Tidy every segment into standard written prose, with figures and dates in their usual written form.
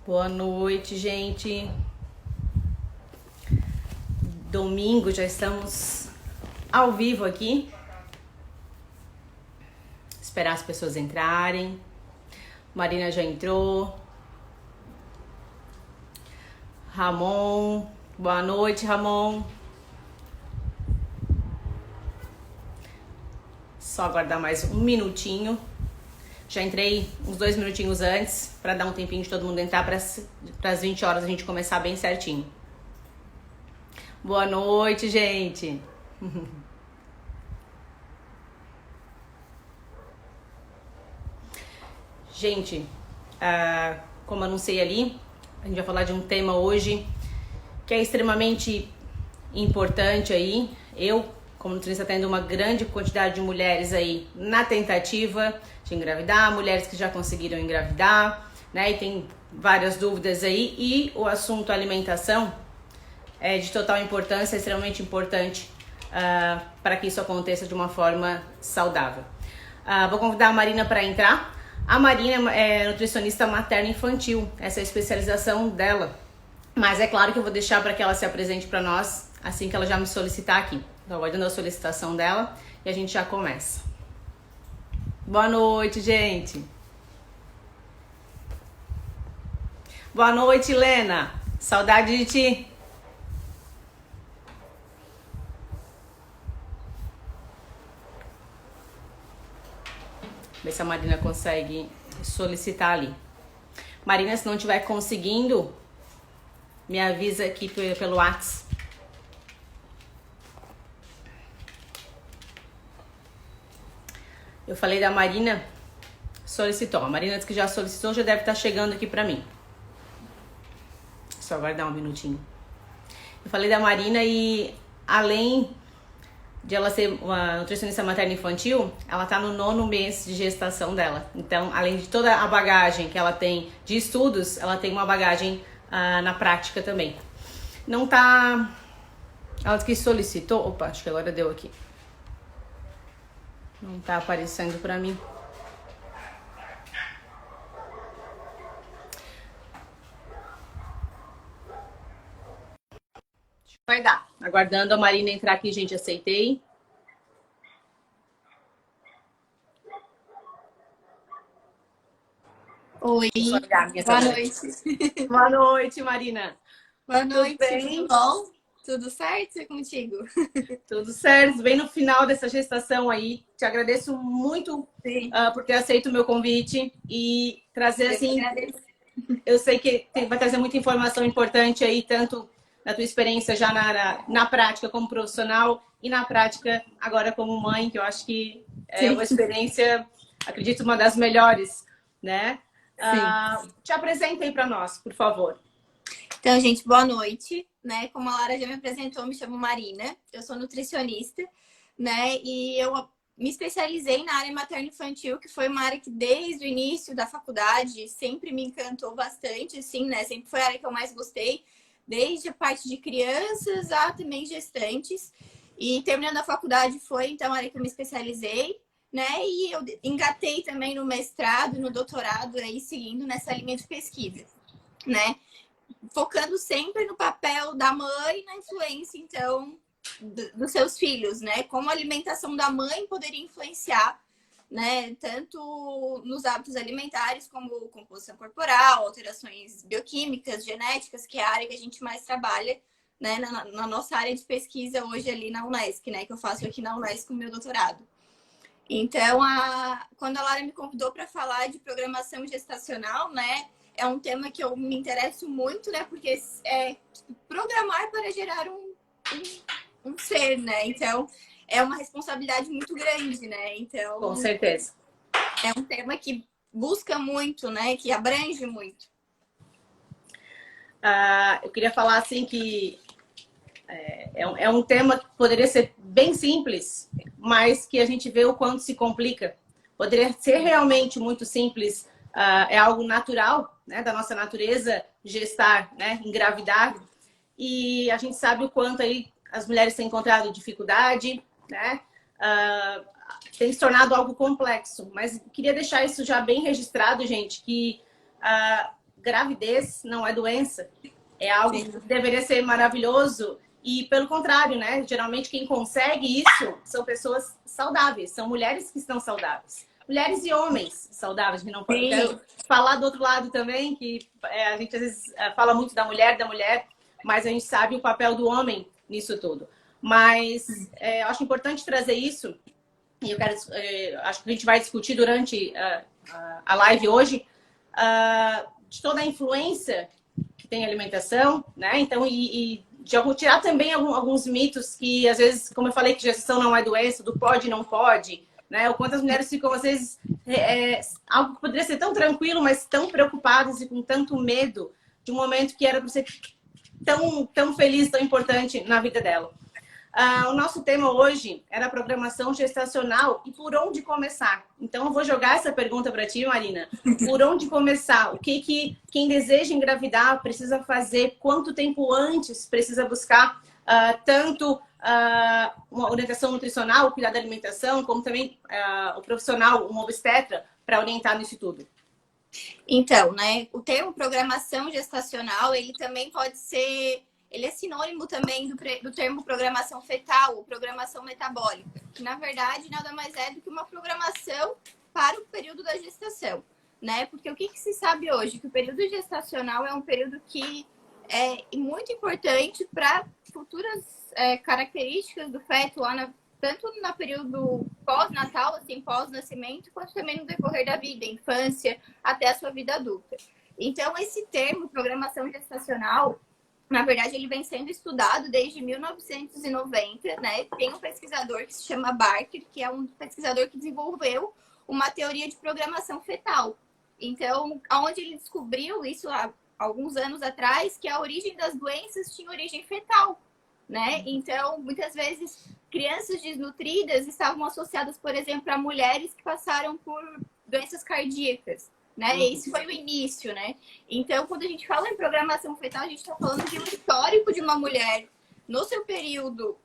Boa noite, gente. Domingo, já estamos ao vivo aqui. Esperar as pessoas entrarem. Marina já entrou. Ramon. Boa noite, Ramon. Só aguardar mais um minutinho. Já entrei uns 2 minutinhos antes para dar um tempinho de todo mundo entrar para as 20 horas a gente começar bem certinho. Boa noite, gente. Gente, como anunciei ali, a gente vai falar de um tema hoje que é extremamente importante aí. Eu, como nutricionista, atendo uma grande quantidade de mulheres aí na tentativa de engravidar, mulheres que já conseguiram engravidar, né? E tem várias dúvidas aí. E o assunto alimentação é de total importância, é extremamente importante para que isso aconteça de uma forma saudável. Vou convidar a Marina para entrar. A Marina é nutricionista materno-infantil, essa é a especialização dela. Mas é claro que eu vou deixar para que ela se apresente para nós assim que ela já me solicitar aqui. Estou aguardando a solicitação dela e a gente já começa. Boa noite, gente. Boa noite, Helena. Saudade de ti. Ver se a Marina consegue solicitar ali. Marina, se não estiver conseguindo, me avisa aqui pelo WhatsApp. Eu falei da Marina, solicitou. A Marina disse que já solicitou, já deve estar chegando aqui pra mim. Só aguardar um minutinho. Eu falei da Marina e além de ela ser uma nutricionista materno-infantil, ela tá no 9º mês de gestação dela. Então, além de toda a bagagem que ela tem de estudos, ela tem uma bagagem na prática também. Não tá... Ela disse que solicitou... Opa, acho que agora deu aqui. Não tá aparecendo pra mim. Vai dar. Aguardando a Marina entrar aqui, gente. Aceitei. Oi, boa noite. Boa noite, Marina. Boa noite, Tudo bem? tudo bom? Tudo certo contigo? Tudo certo, bem no final dessa gestação aí. Te agradeço muito por ter aceito o meu convite e trazer assim. Eu sei que vai trazer muita informação importante aí, tanto na tua experiência já na prática como profissional e na prática agora como mãe, que eu acho que é uma experiência, acredito, uma das melhores, né? Te apresenta aí para nós, por favor. Então, gente, boa noite, né? Como a Lara já me apresentou, me chamo Marina, eu sou nutricionista, né? E eu me especializei na área materno-infantil, que foi uma área que desde o início da faculdade sempre me encantou bastante, assim, né? Sempre foi a área que eu mais gostei, desde a parte de crianças a também gestantes. E terminando a faculdade foi, então, a área que eu me especializei, né? E eu engatei também no mestrado, no doutorado, aí seguindo nessa linha de pesquisa, né? Focando sempre no papel da mãe na influência, então, dos seus filhos, né? Como a alimentação da mãe poderia influenciar, né? Tanto nos hábitos alimentares, como composição corporal, alterações bioquímicas, genéticas, que é a área que a gente mais trabalha, né? Na nossa área de pesquisa hoje ali na Unesc, né? Que eu faço aqui na Unesc com o meu doutorado. Então, quando a Lara me convidou para falar de programação gestacional, né? É um tema que eu me interesso muito, né? Porque é programar para gerar um ser, né? Então, é uma responsabilidade muito grande, né? Então, com certeza. É um tema que busca muito, né? Que abrange muito. Eu queria falar assim que é um tema que poderia ser bem simples, mas que a gente vê o quanto se complica. Poderia ser realmente muito simples, é algo natural, né, da nossa natureza, gestar, né, engravidar. E a gente sabe o quanto aí as mulheres têm encontrado dificuldade, né, tem se tornado algo complexo. Mas queria deixar isso já bem registrado, gente, que gravidez não é doença. É algo Sim. que deveria ser maravilhoso. E pelo contrário, né? Geralmente quem consegue isso são pessoas saudáveis, são mulheres que estão saudáveis. Mulheres e homens saudáveis, que não pode. Eu Sim. quero falar do outro lado também, que a gente às vezes fala muito da mulher, mas a gente sabe o papel do homem nisso tudo. Mas eu acho importante trazer isso, e eu quero, acho que a gente vai discutir durante a live hoje, de toda a influência que tem a alimentação, né? Então, e de tirar também alguns mitos que, às vezes, como eu falei, que gestação não é doença, do pode e não pode, né? O quanto as mulheres ficam, às vezes, algo que poderia ser tão tranquilo, mas tão preocupadas e com tanto medo de um momento que era para ser tão feliz, tão importante na vida dela. O nosso tema hoje era programação gestacional e por onde começar. Então, eu vou jogar essa pergunta para ti, Marina. Por onde começar? O que quem deseja engravidar precisa fazer? Quanto tempo antes precisa buscar tanto uma orientação nutricional, cuidar da alimentação, como também o profissional, um obstetra, para orientar nisso tudo? Então, né, o termo programação gestacional, ele também pode ser, ele é sinônimo também do termo programação fetal ou programação metabólica, que na verdade nada mais é do que uma programação para o período da gestação, né? Porque o que se sabe hoje? Que o período gestacional é um período que é muito importante para futuras características do feto lá tanto no período pós-natal, assim, pós-nascimento, quanto também no decorrer da vida, infância, até a sua vida adulta. Então, esse termo, programação gestacional, na verdade, ele vem sendo estudado desde 1990, né? Tem um pesquisador que se chama Barker, que é um pesquisador que desenvolveu uma teoria de programação fetal. Então, onde ele descobriu isso há alguns anos atrás, que a origem das doenças tinha origem fetal, né? Então, muitas vezes, crianças desnutridas estavam associadas, por exemplo, a mulheres que passaram por doenças cardíacas, né? Esse foi o início, né? Então, quando a gente fala em programação fetal, a gente está falando de um histórico de uma mulher no seu período,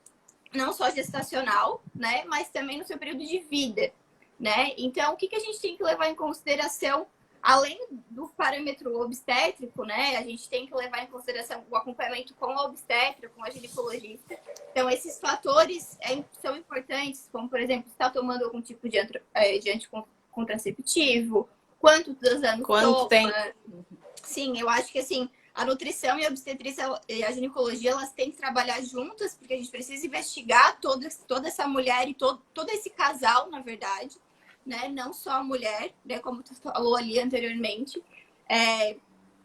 não só gestacional, né? Mas também no seu período de vida, né? Então, o que a gente tem que levar em consideração? Além do parâmetro obstétrico, né? A gente tem que levar em consideração o acompanhamento com a obstetra, com a ginecologista. Então, esses fatores são importantes, como, por exemplo, está tomando algum tipo de anticontraceptivo, quantos anos Quanto tempo? Sim, eu acho que, assim, a nutrição e a obstetrícia e a ginecologia, elas têm que trabalhar juntas, porque a gente precisa investigar toda essa mulher e todo esse casal, na verdade, né? Não só a mulher, né? Como tu falou ali anteriormente.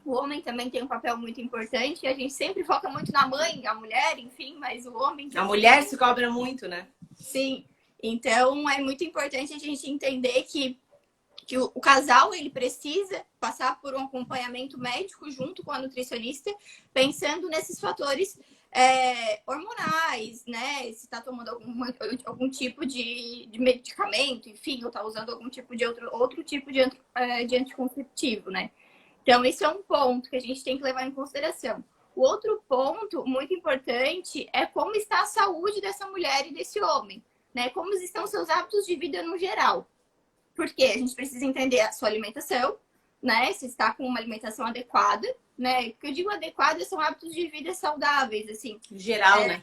O homem também tem um papel muito importante. E a gente sempre foca muito na mãe, a mulher, enfim, mas o homem... A mulher se cobra muito, né? Sim. Então, é muito importante a gente entender que o casal, ele precisa passar por um acompanhamento médico junto com a nutricionista, pensando nesses fatores hormonais, né? Se está tomando algum tipo de medicamento, enfim, ou está usando algum tipo de outro tipo de anticonceptivo, né? Então, esse é um ponto que a gente tem que levar em consideração. O outro ponto muito importante é como está a saúde dessa mulher e desse homem, né? Como estão seus hábitos de vida no geral. Porque a gente precisa entender a sua alimentação, né? Se está com uma alimentação adequada, né? O que eu digo adequada são hábitos de vida saudáveis, assim. Em geral, né?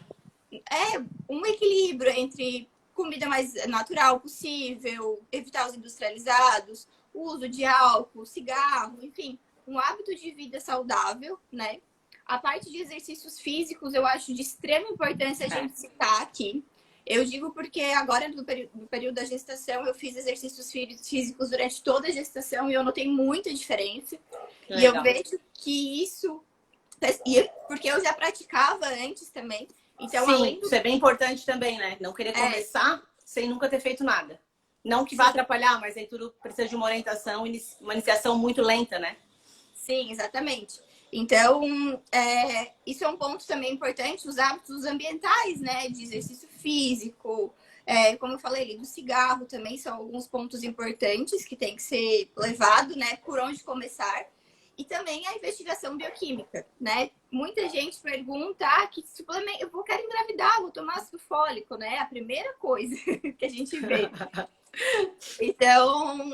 Um equilíbrio entre comida mais natural possível, evitar os industrializados, o uso de álcool, cigarro, enfim, um hábito de vida saudável, né? A parte de exercícios físicos eu acho de extrema importância a gente citar aqui. Eu digo porque agora, no período da gestação, eu fiz exercícios físicos durante toda a gestação e eu notei muita diferença. Legal. E eu vejo que isso... Porque eu já praticava antes também. Então, sim, isso é bem importante também, né? Não querer começar sem nunca ter feito nada. Não que vá atrapalhar, mas aí tudo precisa de uma orientação, uma iniciação muito lenta, né? Sim, exatamente. Então, isso é um ponto também importante, os hábitos ambientais, né? De exercício físico, como eu falei, do cigarro também são alguns pontos importantes que tem que ser levado, né? Por onde começar. E também a investigação bioquímica, né? Muita gente pergunta, que suplemento, quero engravidar, vou tomar ácido fólico, né? A primeira coisa que a gente vê. Então,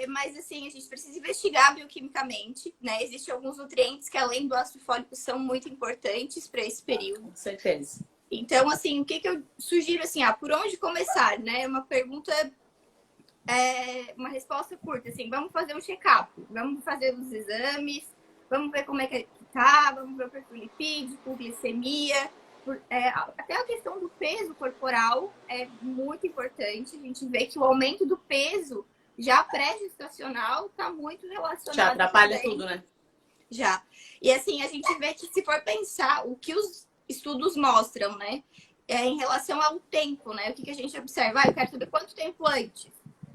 mas assim, a gente precisa investigar bioquimicamente, né? Existem alguns nutrientes que, além do ácido fólico, são muito importantes para esse período. Com certeza. Então, assim, o que eu sugiro, assim, por onde começar, né? Uma pergunta, uma resposta curta, assim, vamos fazer um check-up, vamos fazer os exames, vamos ver como é que tá, vamos ver o perfil lipídico, glicemia, até a questão do peso corporal é muito importante. A gente vê que o aumento do peso já pré-gestacional está muito relacionado. Já atrapalha também. tudo, né? Já. E assim, a gente vê que se for pensar o que os estudos mostram, né? Em relação ao tempo, né? O que a gente observa? Eu quero saber quanto tempo antes.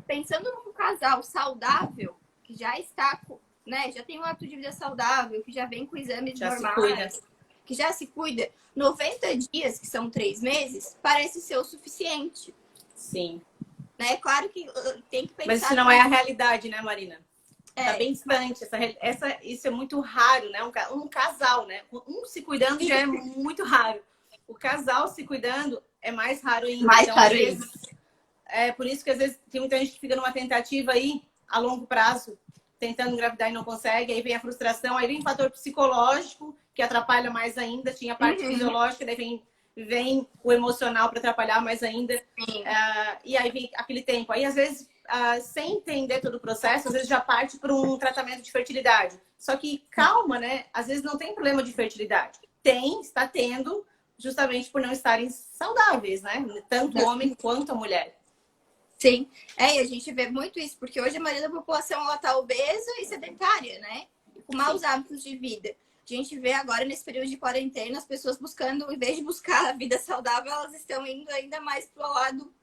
Pensando num casal saudável, que já está, né? Já tem um hábito de vida saudável, que já vem com exames Já normais, que já se cuida, 90 dias, que são 3 meses, parece ser o suficiente. Sim. Né? Claro que tem que pensar... Mas isso não é a realidade, né, Marina? Tá bem distante. Isso é muito raro, né? Um casal, né? Um se cuidando já é muito raro. O casal se cuidando é mais raro ainda. Mais então, raro às vezes, é por isso que às vezes tem muita gente que fica numa tentativa aí, a longo prazo, tentando engravidar e não consegue. Aí vem a frustração, aí vem o fator psicológico, que atrapalha mais ainda. Tinha a parte fisiológica, daí vem o emocional para atrapalhar mais ainda. E aí vem aquele tempo. Aí, às vezes, sem entender todo o processo, às vezes já parte para um tratamento de fertilidade. Só que calma, né? Às vezes não tem problema de fertilidade. Está tendo, justamente por não estarem saudáveis, né? Tanto o homem quanto a mulher. Sim, e a gente vê muito isso, porque hoje a maioria da população ela tá obesa e sedentária, né? Com maus hábitos de vida. A gente vê agora, nesse período de quarentena, as pessoas buscando, em vez de buscar a vida saudável, elas estão indo ainda mais pro lado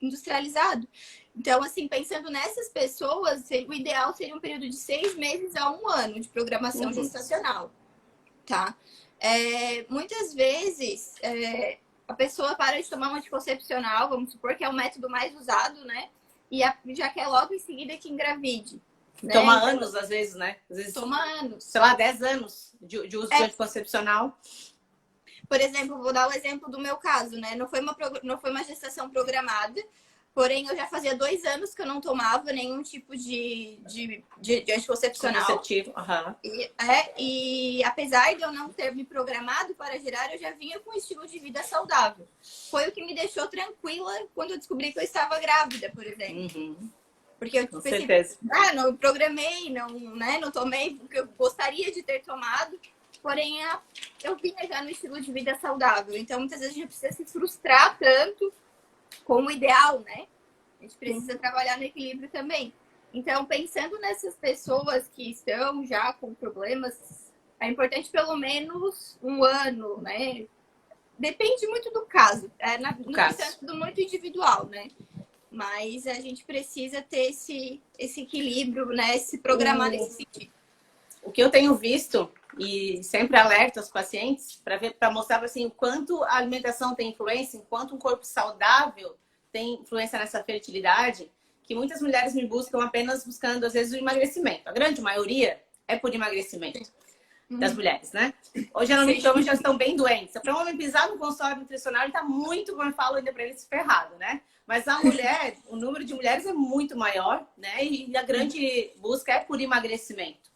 industrializado. Então, assim, pensando nessas pessoas, o ideal seria um período de 6 meses a 1 ano de programação gestacional, tá? Muitas vezes, a pessoa para de tomar um anticoncepcional, vamos supor que é o método mais usado, né? E já quer logo em seguida que engravide. Né? Toma anos, às vezes, né? Às vezes, toma anos. Sei lá, 10 anos de uso de anticoncepcional. Por exemplo, vou dar o exemplo do meu caso, né? Não foi uma gestação programada, porém eu já fazia 2 anos que eu não tomava nenhum tipo de anticoncepcional. Contraceptivo, e apesar de eu não ter me programado para gerar, eu já vinha com um estilo de vida saudável. Foi o que me deixou tranquila quando eu descobri que eu estava grávida, por exemplo. Porque eu pensei, não programei, não tomei o que eu gostaria de ter tomado. Porém, eu vinha já no estilo de vida saudável. Então, muitas vezes a gente precisa se frustrar tanto com o ideal, né? A gente precisa trabalhar no equilíbrio também. Então, pensando nessas pessoas que estão já com problemas, é importante pelo menos 1 ano, né? Depende muito do caso. No caso é tudo muito individual, né? Mas a gente precisa ter esse equilíbrio, né? Se programar nesse sentido. O que eu tenho visto, e sempre alerto aos pacientes, para mostrar assim, o quanto a alimentação tem influência, enquanto um corpo saudável tem influência nessa fertilidade, que muitas mulheres me buscam apenas buscando, às vezes, o emagrecimento. A grande maioria é por emagrecimento das mulheres, né? Ou geralmente homens já estão bem doentes. Para um homem pisar no consultório nutricional, ele está muito, como eu falo ainda para ele, ferrado, né? Mas a mulher, o número de mulheres é muito maior, né? E a grande busca é por emagrecimento.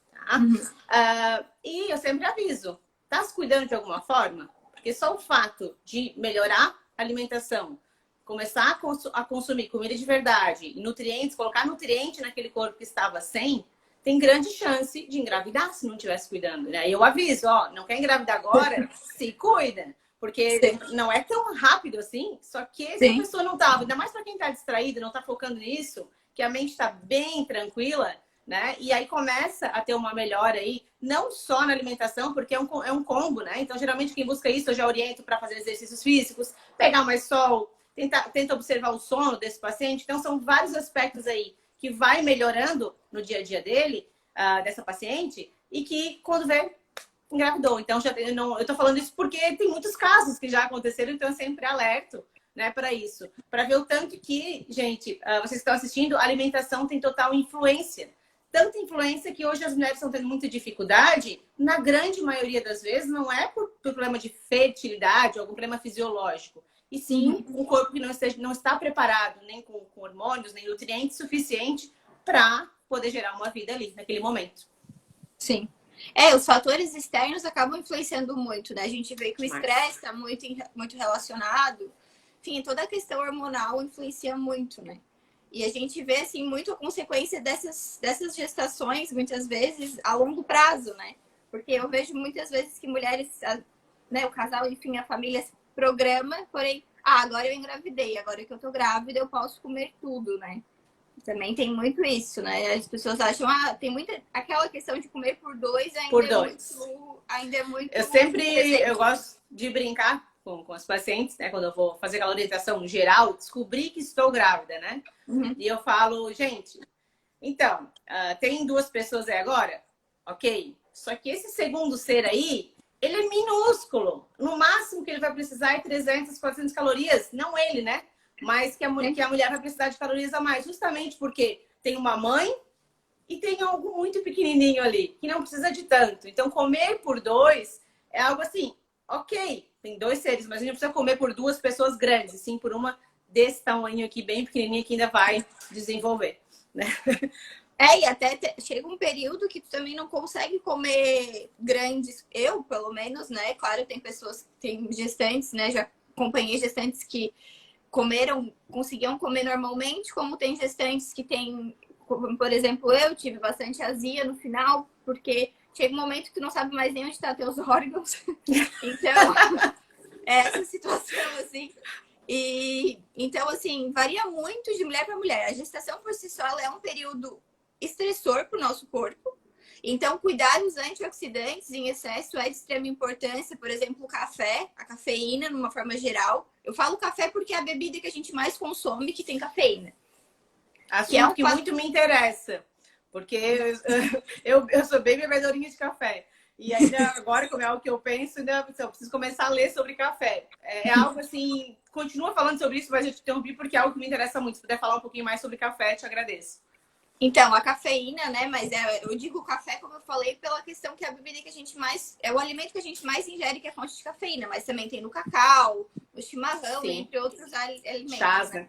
E eu sempre aviso, tá se cuidando de alguma forma? Porque só o fato de melhorar a alimentação, começar a consumir comida de verdade, nutrientes, colocar nutriente naquele corpo que estava sem, tem grande chance de engravidar se não estivesse cuidando, né? E eu aviso, não quer engravidar agora? Se cuida. Porque não é tão rápido assim, só que se a pessoa não tá, ainda mais para quem tá distraído, não tá focando nisso, que a mente tá bem tranquila, né? E aí começa a ter uma melhora aí, não só na alimentação, porque é um combo, né? Então, geralmente, quem busca isso, eu já oriento para fazer exercícios físicos, pegar mais sol, tenta observar o sono desse paciente. Então, são vários aspectos aí que vai melhorando no dia a dia dele, dessa paciente, e que quando vê, engravidou. Então, eu tô falando isso porque tem muitos casos que já aconteceram, então eu sempre alerto, né, para isso. Para ver o tanto que, gente, vocês estão assistindo, a alimentação tem total influência. Tanta influência que hoje as mulheres estão tendo muita dificuldade, na grande maioria das vezes, não é por problema de fertilidade ou algum problema fisiológico. e sim um corpo que não está preparado nem com hormônios, nem nutrientes suficiente para poder gerar uma vida ali, naquele momento. Sim. Os fatores externos acabam influenciando muito, né? A gente vê que o estresse está muito relacionado. Enfim, toda a questão hormonal influencia muito, né? E a gente vê, assim, muito a consequência dessas gestações, muitas vezes, a longo prazo, né? Porque eu vejo muitas vezes que mulheres, né, o casal, enfim, a família se programa, porém, agora eu engravidei, agora que eu tô grávida, eu posso comer tudo, né? Também tem muito isso, né? As pessoas acham, tem muita. Aquela questão de comer por dois ainda é muito. Eu gosto de brincar com as pacientes, né? Quando eu vou fazer aquela orientação geral, descobri que estou grávida, né? Uhum. E eu falo, gente, então, tem 2 pessoas aí agora? Ok. Só que esse segundo ser aí, ele é minúsculo. No máximo que ele vai precisar é 300, 400 calorias. Não ele, né? Mas que a mulher vai precisar de calorias a mais. Justamente porque tem uma mãe e tem algo muito pequenininho ali, que não precisa de tanto. Então, comer por 2 é algo assim, ok, tem 2 seres, mas a gente não precisa comer por 2 pessoas grandes, e sim por uma desse tamanho aqui, bem pequenininha, que ainda vai desenvolver, né? E até chega um período que tu também não consegue comer grandes. Eu, pelo menos, né? Claro, tem pessoas, tem gestantes, né? Já acompanhei gestantes que conseguiam comer normalmente, como tem gestantes que tem, como, por exemplo, eu tive bastante azia no final, porque chega um momento que tu não sabe mais nem onde estão teus órgãos. Então, essa situação, assim. E então, assim, varia muito de mulher para mulher. A gestação por si só ela é um período estressor para o nosso corpo. Então, cuidar dos antioxidantes em excesso é de extrema importância. Por exemplo, o café, a cafeína, numa forma geral. Eu falo café porque é a bebida que a gente mais consome que tem cafeína. Assunto que muito me interessa. Porque eu sou bem bebedorinha de café. E ainda agora, como é algo que eu penso, ainda eu preciso começar a ler sobre café. É algo assim, continua falando sobre isso, mas eu te interrompi porque é algo que me interessa muito. Se puder falar um pouquinho mais sobre café, te agradeço. Então, a cafeína, né? Mas eu digo café, como eu falei, pela questão que é a bebida que a gente mais. É o alimento que a gente mais ingere, que é fonte de cafeína. Mas também tem no cacau, no chimarrão, entre outros alimentos. Chás, né?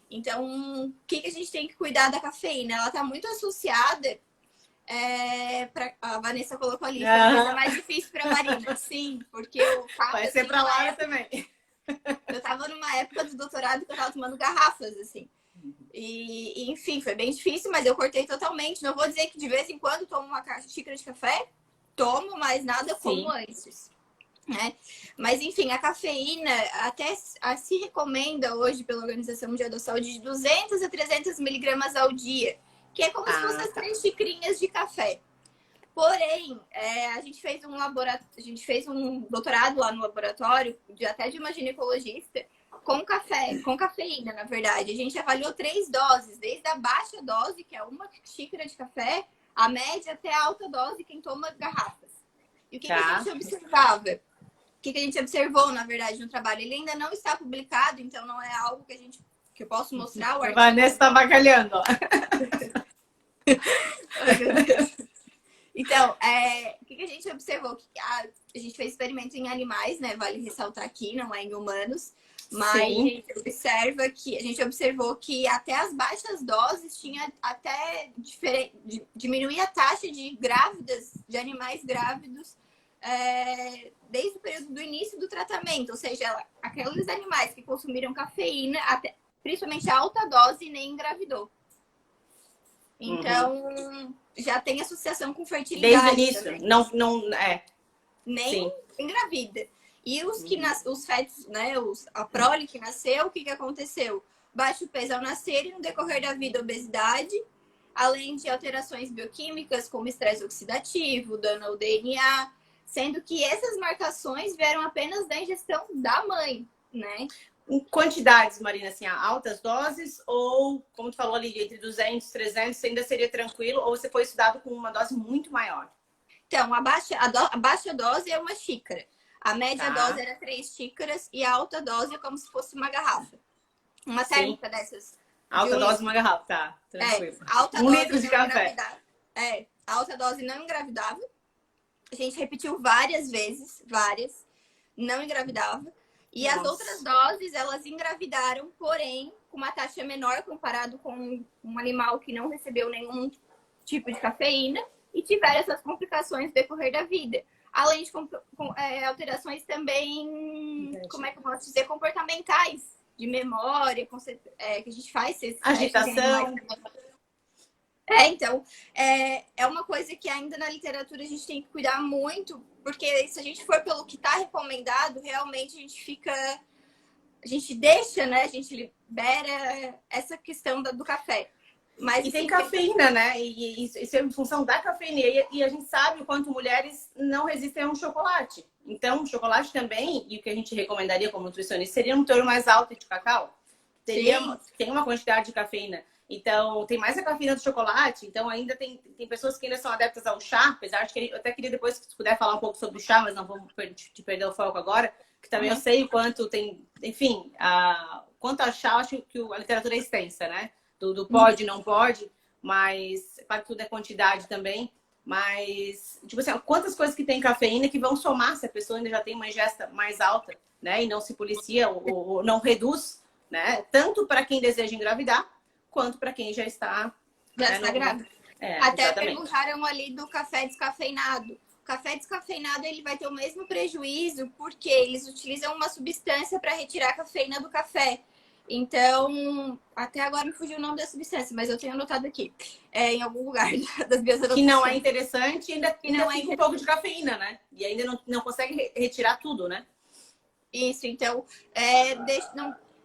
Então, o que a gente tem que cuidar da cafeína? Ela tá muito associada. A Vanessa colocou ali, é mais difícil para Marina. Sim, porque eu tava. Vai ser para Lara também. Eu tava numa época do doutorado que eu tava tomando garrafas, assim. E, enfim, foi bem difícil, mas eu cortei totalmente. Não vou dizer que de vez em quando tomo uma xícara de café, tomo, mas nada como antes. Né? Mas, enfim, a cafeína até se recomenda hoje pela Organização Mundial da Saúde de 200 a 300 miligramas ao dia, que é como se fossem as 3 xicrinhas de café. Porém, a gente fez um doutorado lá no laboratório, até de uma ginecologista, com cafeína, na verdade. A gente avaliou 3 doses, desde a baixa dose, que é 1 xícara de café, a média até a alta dose, quem toma garrafas. E o que a gente observava? O que a gente observou, na verdade, no trabalho? Ele ainda não está publicado, então não é algo que eu posso mostrar. A Vanessa está bacalhando, ó. Então, o que a gente observou? A gente fez experimentos em animais, né? Vale ressaltar aqui, não é em humanos. Mas a gente observou que até as baixas doses tinha até diminuir a taxa de grávidas, de animais grávidos, desde o período do início do tratamento. Ou seja, aqueles animais que consumiram cafeína, principalmente a alta dose, nem engravidou. Então, já tem associação com fertilidade. Desde o início, também. Nem engravida. E os fetos, né? A prole que nasceu, o que aconteceu? Baixo peso ao nascer e no decorrer da vida, obesidade, além de alterações bioquímicas, como estresse oxidativo, dano ao DNA, sendo que essas marcações vieram apenas da ingestão da mãe, né? Em quantidades, Marina, assim, altas doses ou, como tu falou ali, entre 200 e 300, ainda seria tranquilo? Ou você foi estudado com uma dose muito maior? Então, a baixa dose é 1 xícara. A média dose era 3 xícaras e a alta dose é como se fosse uma garrafa. Uma térmica dessas. Alta dose, uma garrafa, tá. Tranquilo. Alta 1 dose litro de café. Alta dose não engravidava. A gente repetiu várias vezes, não engravidava. E as outras doses, elas engravidaram, porém, com uma taxa menor comparado com um animal que não recebeu nenhum tipo de cafeína e tiveram essas complicações no decorrer da vida. Além de alterações também, como é que eu posso dizer, comportamentais, de memória, que a gente faz esses agitação. Então, é uma coisa que ainda na literatura a gente tem que cuidar muito, porque se a gente for pelo que está recomendado, realmente a gente deixa, né? A gente libera essa questão do café. Mas, e tem cafeína, né? E isso é em função da cafeína. E a gente sabe o quanto mulheres não resistem a um chocolate. Então, o chocolate também, e o que a gente recomendaria como nutricionista, seria um teor mais alto de cacau. Tem uma quantidade de cafeína. Então, tem mais a cafeína do chocolate. Então, ainda tem pessoas que ainda são adeptas ao chá. Apesar de que eu até queria depois, se puder, falar um pouco sobre o chá, mas não vamos te perder o foco agora. Que também eu sei o quanto tem... Enfim, quanto a chá, acho que a literatura é extensa, né? Do pode, não pode. Mas, claro que tudo é quantidade também. Mas, tipo assim, quantas coisas que tem cafeína que vão somar se a pessoa ainda já tem uma ingesta mais alta, né? E não se policia ou não reduz, né? Tanto para quem deseja engravidar, quanto para quem já está grávida. Até exatamente. Perguntaram ali do café descafeinado. O café descafeinado ele vai ter o mesmo prejuízo porque eles utilizam uma substância para retirar a cafeína do café. Então, até agora me fugiu o nome da substância, mas eu tenho anotado aqui, em algum lugar das minhas anotações. Que não é interessante, ainda fica um pouco de cafeína, né? E ainda não consegue retirar tudo, né? Isso, então,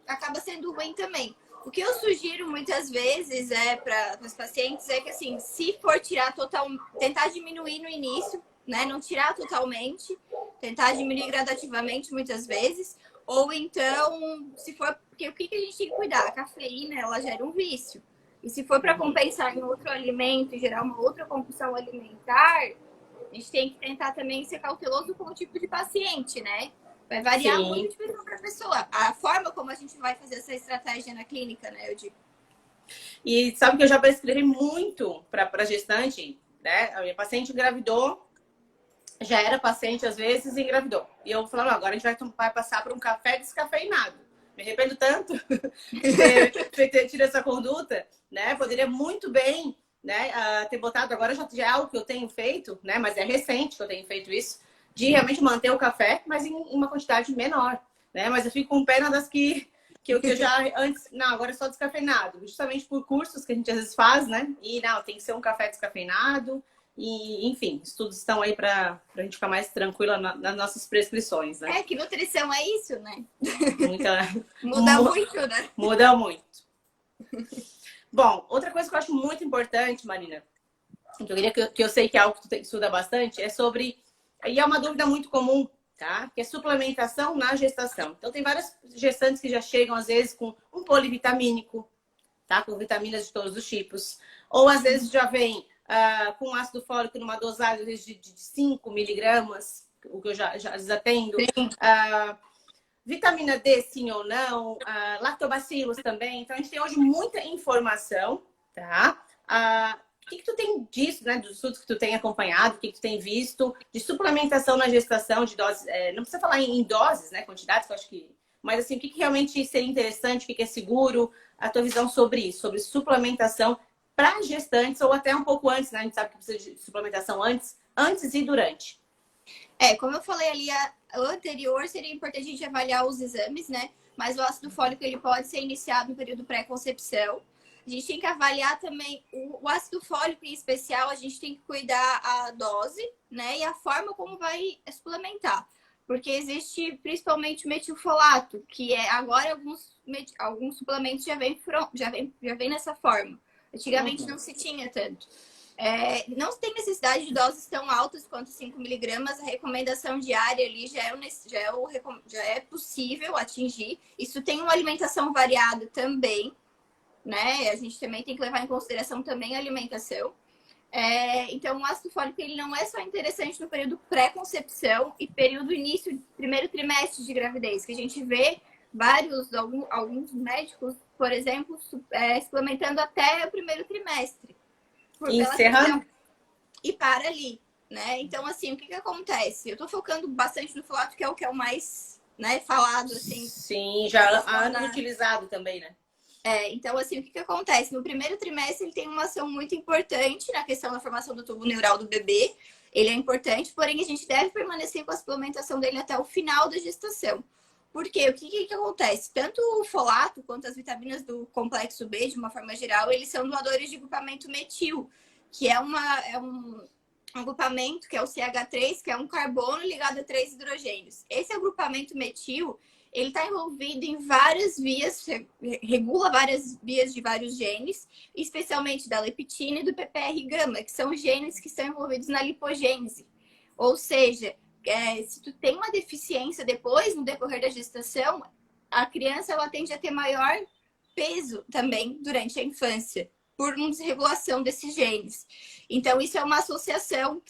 acaba sendo ruim também. O que eu sugiro muitas vezes para os pacientes é que, assim, se for tirar tentar diminuir no início, né? Não tirar totalmente, tentar diminuir gradativamente muitas vezes. Ou então, se for... Porque o que a gente tem que cuidar? A cafeína, ela gera um vício. E se for para compensar em outro alimento e gerar uma outra compulsão alimentar, a gente tem que tentar também ser cauteloso com o tipo de paciente, né? Vai variar muito de pessoa para pessoa. A forma como a gente vai fazer essa estratégia na clínica, né, eu digo. E sabe que eu já prescrevi muito para gestante, né? A minha paciente engravidou, já era paciente às vezes e engravidou. E eu falava, agora a gente vai passar por um café descafeinado. Me arrependo tanto de ter tido essa conduta, né? Poderia muito bem, né, ter botado, agora já é algo que eu tenho feito, né? Mas é recente que eu tenho feito isso, de realmente manter o café, mas em uma quantidade menor, né? Mas eu fico com pena das que eu já antes... Não, agora é só descafeinado. Justamente por cursos que a gente às vezes faz, né? E não, tem que ser um café descafeinado. E, enfim, estudos estão aí para a gente ficar mais tranquila nas nossas prescrições, né? Que nutrição é isso, né? Muda muito, né? Muda muito. Bom, outra coisa que eu acho muito importante, Marina, que eu queria que eu sei que é algo que tu estuda bastante, é sobre... E é uma dúvida muito comum, tá? Que é suplementação na gestação. Então, tem várias gestantes que já chegam, às vezes, com um polivitamínico, tá? Com vitaminas de todos os tipos. Ou, às vezes, já vem com ácido fólico numa dosagem de 5 miligramas, o que eu já atendo. Vitamina D, sim ou não. Lactobacilos também. Então, a gente tem hoje muita informação, tá? O que tu tem disso, né? Dos estudos que tu tem acompanhado, o que tu tem visto de suplementação na gestação, de doses. Não precisa falar em doses, né? Quantidades, que eu acho que... Mas, assim, o que realmente seria interessante, o que é seguro? A tua visão sobre isso, sobre suplementação para gestantes ou até um pouco antes, né? A gente sabe que precisa de suplementação antes e durante. Como eu falei ali anterior, seria importante a gente avaliar os exames, né? Mas o ácido fólico, ele pode ser iniciado no período pré-concepção. A gente tem que avaliar também o ácido fólico em especial, a gente tem que cuidar a dose, né? E a forma como vai suplementar. Porque existe principalmente o metilfolato, que agora alguns suplementos já vem nessa forma. Antigamente não se tinha tanto. Não tem necessidade de doses tão altas quanto 5 miligramas. A recomendação diária ali já é possível atingir. Isso tem uma alimentação variada também, né? A gente também tem que levar em consideração também a alimentação. Então, o ácido fólico ele não é só interessante no período pré-concepção e período início, primeiro trimestre de gravidez, que a gente vê alguns médicos, por exemplo, suplementando até o primeiro trimestre. Encerrando. E ali, né? Então, assim, o que acontece? Eu tô focando bastante no folato, que é o mais, né, falado assim. Sim, já há anos utilizado também, né? Então, assim, o que acontece? No primeiro trimestre, ele tem uma ação muito importante na questão da formação do tubo neural do bebê. Ele é importante, porém, a gente deve permanecer com a suplementação dele até o final da gestação. Por quê? O que acontece? Tanto o folato quanto as vitaminas do complexo B, de uma forma geral, eles são doadores de grupamento metil, que é um agrupamento que é o CH3, que é um carbono ligado a 3 hidrogênios. Esse agrupamento metil, ele está envolvido em várias vias, regula várias vias de vários genes, especialmente da leptina e do PPR-gama, que são genes que estão envolvidos na lipogênese. Ou seja, se tu tem uma deficiência depois, no decorrer da gestação, a criança ela tende a ter maior peso também durante a infância, por uma desregulação desses genes. Então, isso é uma associação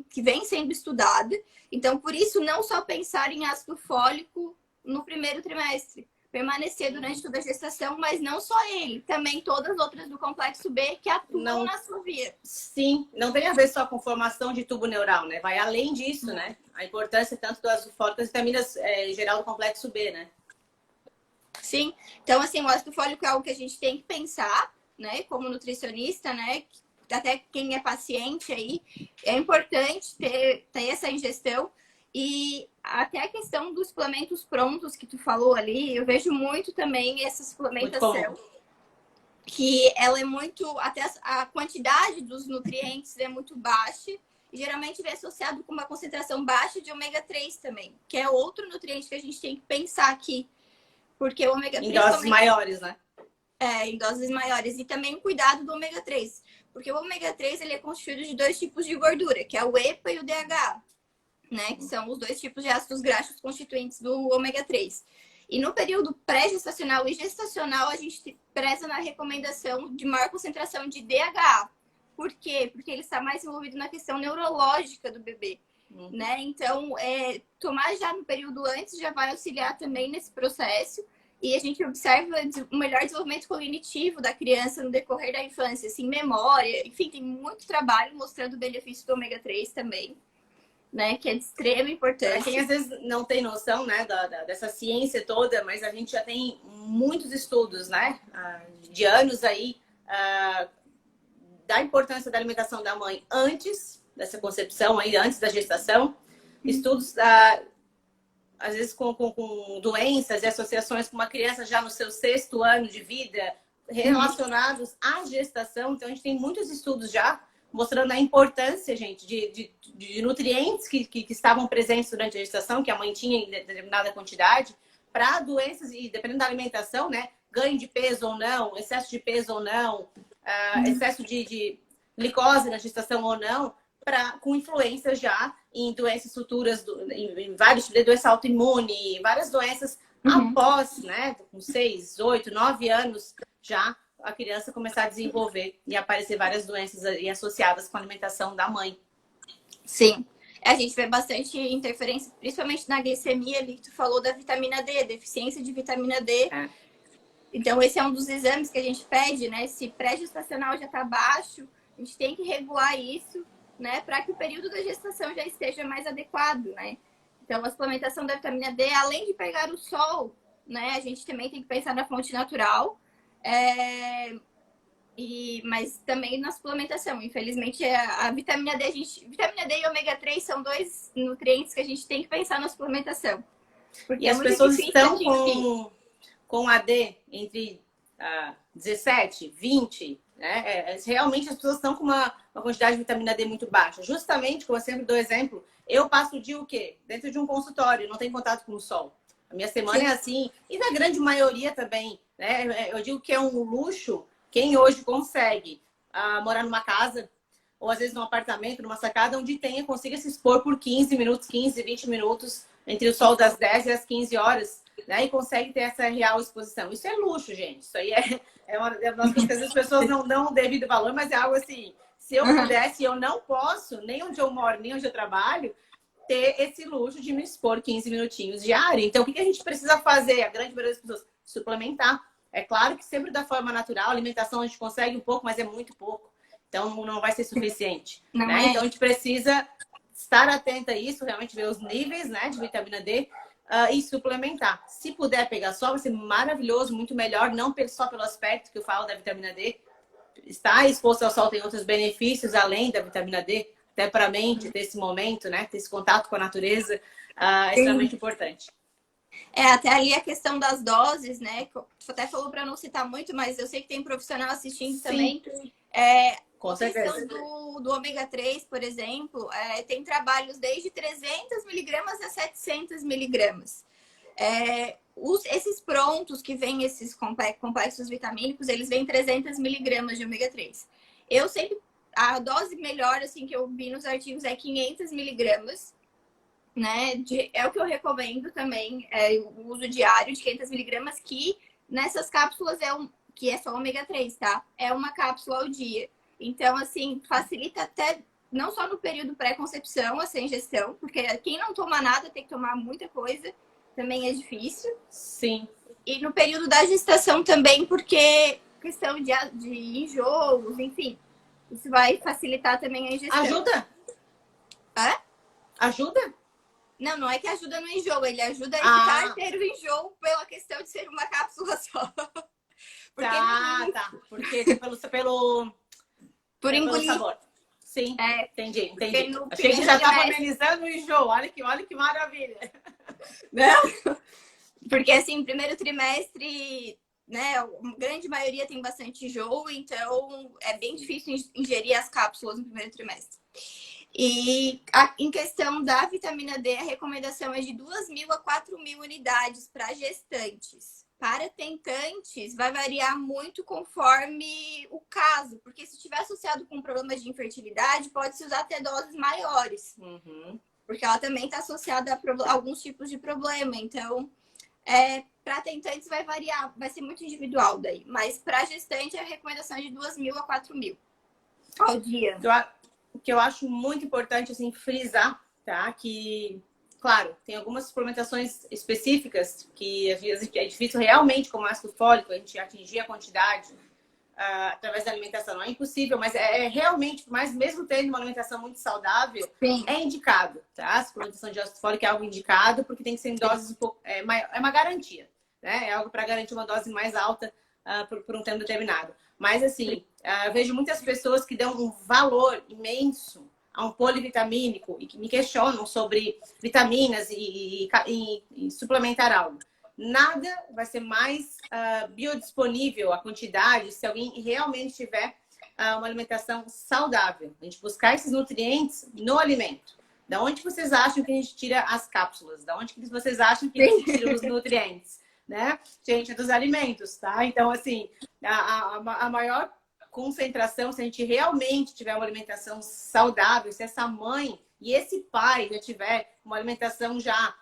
que vem sendo estudada. Então, por isso, não só pensar em ácido fólico no primeiro trimestre, permanecer durante toda a gestação, mas não só ele, também todas as outras do complexo B que atuam na sua via. Sim, não tem a ver só com formação de tubo neural, né? Vai além disso, né? A importância tanto do ácido fólico as vitaminas em geral do complexo B, né? Sim, então assim, o ácido fólico é algo que a gente tem que pensar, né? Como nutricionista, né? Até quem é paciente aí, é importante ter essa ingestão. E até a questão dos suplementos prontos que tu falou ali, eu vejo muito também essa suplementação. Que ela é muito... Até a quantidade dos nutrientes é muito baixa. E geralmente vem associado com uma concentração baixa de ômega 3 também. Que é outro nutriente que a gente tem que pensar aqui. Porque o ômega 3... Em doses maiores, né? Em doses maiores. E também o cuidado do ômega 3. Porque o ômega 3 ele é constituído de 2 tipos de gordura, que é o EPA e o DHA. Né, que são os 2 tipos de ácidos graxos constituintes do ômega 3. E no período pré-gestacional e gestacional, a gente preza na recomendação de maior concentração de DHA. Por quê? Porque ele está mais envolvido na questão neurológica do bebê. Né? Então, tomar já no período antes já vai auxiliar também nesse processo. E a gente observa o melhor desenvolvimento cognitivo da criança no decorrer da infância, assim, memória. Enfim, tem muito trabalho mostrando o benefício do ômega 3 também. Né, que é de extrema importância. Para quem às vezes não tem noção, né, dessa ciência toda, mas a gente já tem muitos estudos, né, de anos aí, da importância da alimentação da mãe antes dessa concepção, aí, antes da gestação. Estudos, às vezes, com doenças e associações com uma criança já no seu 6º ano de vida, relacionados à gestação. Então, a gente tem muitos estudos já mostrando a importância, gente, de nutrientes que estavam presentes durante a gestação, que a mãe tinha em determinada quantidade, para doenças, e dependendo da alimentação, né? Ganho de peso ou não, excesso de peso ou não, excesso de glicose na gestação ou não, com influência já em doenças futuras, em vários tipos de doença autoimune, várias doenças após, né? Com 6, 8, 9 anos já, a criança começar a desenvolver e aparecer várias doenças associadas com a alimentação da mãe. Sim. A gente vê bastante interferência, principalmente na glicemia ali que tu falou da vitamina D, deficiência de vitamina D. Então, esse é um dos exames que a gente pede, né? Se pré-gestacional já está baixo, a gente tem que regular isso, né? Para que o período da gestação já esteja mais adequado, né? Então, a suplementação da vitamina D, além de pegar o sol, né? A gente também tem que pensar na fonte natural. Mas também na suplementação. Infelizmente, a vitamina D, vitamina D e ômega 3 são 2 nutrientes que a gente tem que pensar na suplementação. Porque e as pessoas estão com AD entre 17, 20, né? Realmente as pessoas estão com uma quantidade de vitamina D muito baixa. Justamente, como eu sempre dou exemplo, eu passo o dia o quê? Dentro de um consultório, não tenho contato com o sol. A minha semana é assim, e na grande maioria também, né? Eu digo que é um luxo quem hoje consegue morar numa casa, ou às vezes num apartamento, numa sacada, onde consiga se expor por 15 minutos, 15, 20 minutos, entre o sol das 10 e as 15 horas, né? E consegue ter essa real exposição. Isso é luxo, gente. Isso aí é uma das coisas que as pessoas não dão o devido valor, mas é algo assim, se eu pudesse, eu não posso, nem onde eu moro, nem onde eu trabalho, ter esse luxo de me expor 15 minutinhos diário. Então, o que a gente precisa fazer? A grande maioria das pessoas, suplementar. É claro que sempre da forma natural, a alimentação a gente consegue um pouco, mas é muito pouco. Então, não vai ser suficiente. Né? Então, a gente precisa estar atenta a isso, realmente ver os níveis, né, de vitamina D. e suplementar. Se puder pegar sol, vai ser maravilhoso, muito melhor, não só pelo aspecto que eu falo da vitamina D. Estar exposto ao sol tem outros benefícios além da vitamina D, até para a mente, ter esse momento, né? Ter esse contato com a natureza, é extremamente importante. Até ali a questão das doses, né? Tu até falou para não citar muito, mas eu sei que tem profissional assistindo também. Com certeza. Do ômega 3, por exemplo, tem trabalhos desde 300 miligramas a 700 miligramas. Esses prontos que vêm, esses complexos vitamínicos, eles vêm 300 miligramas de ômega 3. Eu sempre, a dose melhor, assim, que eu vi nos artigos é 500 miligramas, né? É o que eu recomendo também, o uso diário de 500 miligramas, que nessas cápsulas que é só ômega 3, tá? É uma cápsula ao dia. Então, assim, facilita até, não só no período pré-concepção, essa ingestão, porque quem não toma nada tem que tomar muita coisa, também é difícil. Sim. E no período da gestação também, porque questão de enjoos, enfim, isso vai facilitar também a ingestão. Ajuda? Ajuda? Não é que ajuda no enjoo, ele ajuda a evitar ter o enjoo pela questão de ser uma cápsula só. Porque por engolir. Sabor. Sim, entendi. Achei que já estava amenizando o enjoo. Olha que maravilha. Não, porque assim, primeiro trimestre, né, a grande maioria tem bastante enjoo, então é bem difícil ingerir as cápsulas no primeiro trimestre. E em questão da vitamina D, a recomendação é de 2.000 a 4.000 unidades para gestantes. Para tentantes, vai variar muito conforme o caso, porque se estiver associado com problemas de infertilidade, pode-se usar até doses maiores. Porque ela também está associada a alguns tipos de problema. Então, para tentantes vai variar, vai ser muito individual daí. Mas para gestante, a recomendação é de 2.000 a 4.000 ao dia. O que eu acho muito importante, assim, frisar, tá? Que, claro, tem algumas suplementações específicas que às vezes é difícil realmente, como ácido fólico, a gente atingir a quantidade através da alimentação. Não é impossível, mas realmente, mas mesmo tendo uma alimentação muito saudável, é indicado, tá? A suplementação de ácido fólico é algo indicado, porque tem que ser em doses um pouco... É uma garantia, né? É algo para garantir uma dose mais alta por um tempo determinado. Mas, assim, eu vejo muitas pessoas que dão um valor imenso a um polivitamínico e que me questionam sobre vitaminas e suplementar algo. Nada vai ser mais biodisponível a quantidade se alguém realmente tiver uma alimentação saudável. A gente buscar esses nutrientes no alimento. Da onde vocês acham que a gente tira as cápsulas? Da onde que vocês acham que a gente tira os nutrientes? Né? Gente, é dos alimentos, tá? Então, assim, a maior concentração, se a gente realmente tiver uma alimentação saudável, se essa mãe e esse pai já tiver uma alimentação já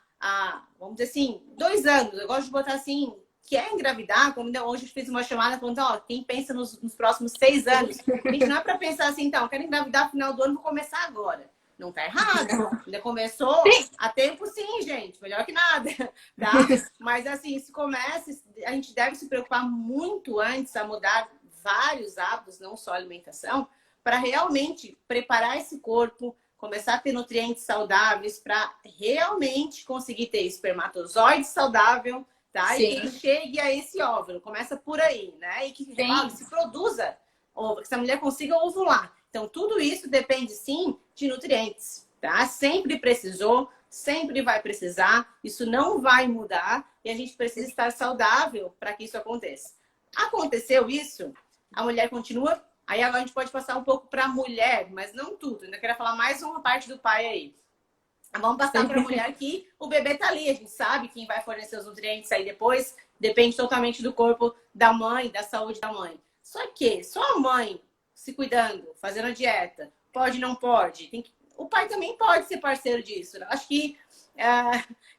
vamos dizer assim, 2 anos, eu gosto de botar assim, quer engravidar, como hoje eu fiz uma chamada falando, quem pensa nos próximos 6 anos, a gente não é para pensar assim, então, quero engravidar no final do ano, vou começar agora. Não tá errado, ainda começou a tempo sim, gente, melhor que nada, tá? Mas assim, se começa, a gente deve se preocupar muito antes a mudar vários hábitos, não só alimentação, para realmente preparar esse corpo, começar a ter nutrientes saudáveis para realmente conseguir ter espermatozoide saudável, tá? Sim. E que chegue a esse óvulo, começa por aí, né? E que se produza, ou que essa mulher consiga ovular. Então, tudo isso depende, sim, de nutrientes, tá? Sempre precisou, sempre vai precisar. Isso não vai mudar e a gente precisa estar saudável para que isso aconteça. Aconteceu isso, a mulher continua... Aí agora a gente pode passar um pouco para a mulher, mas não tudo. Ainda quero falar mais uma parte do pai aí. Vamos passar para a mulher que o bebê tá ali. A gente sabe quem vai fornecer os nutrientes aí depois. Depende totalmente do corpo da mãe, da saúde da mãe. Só que só a mãe se cuidando, fazendo a dieta, pode, não pode. O pai também pode ser parceiro disso. Acho que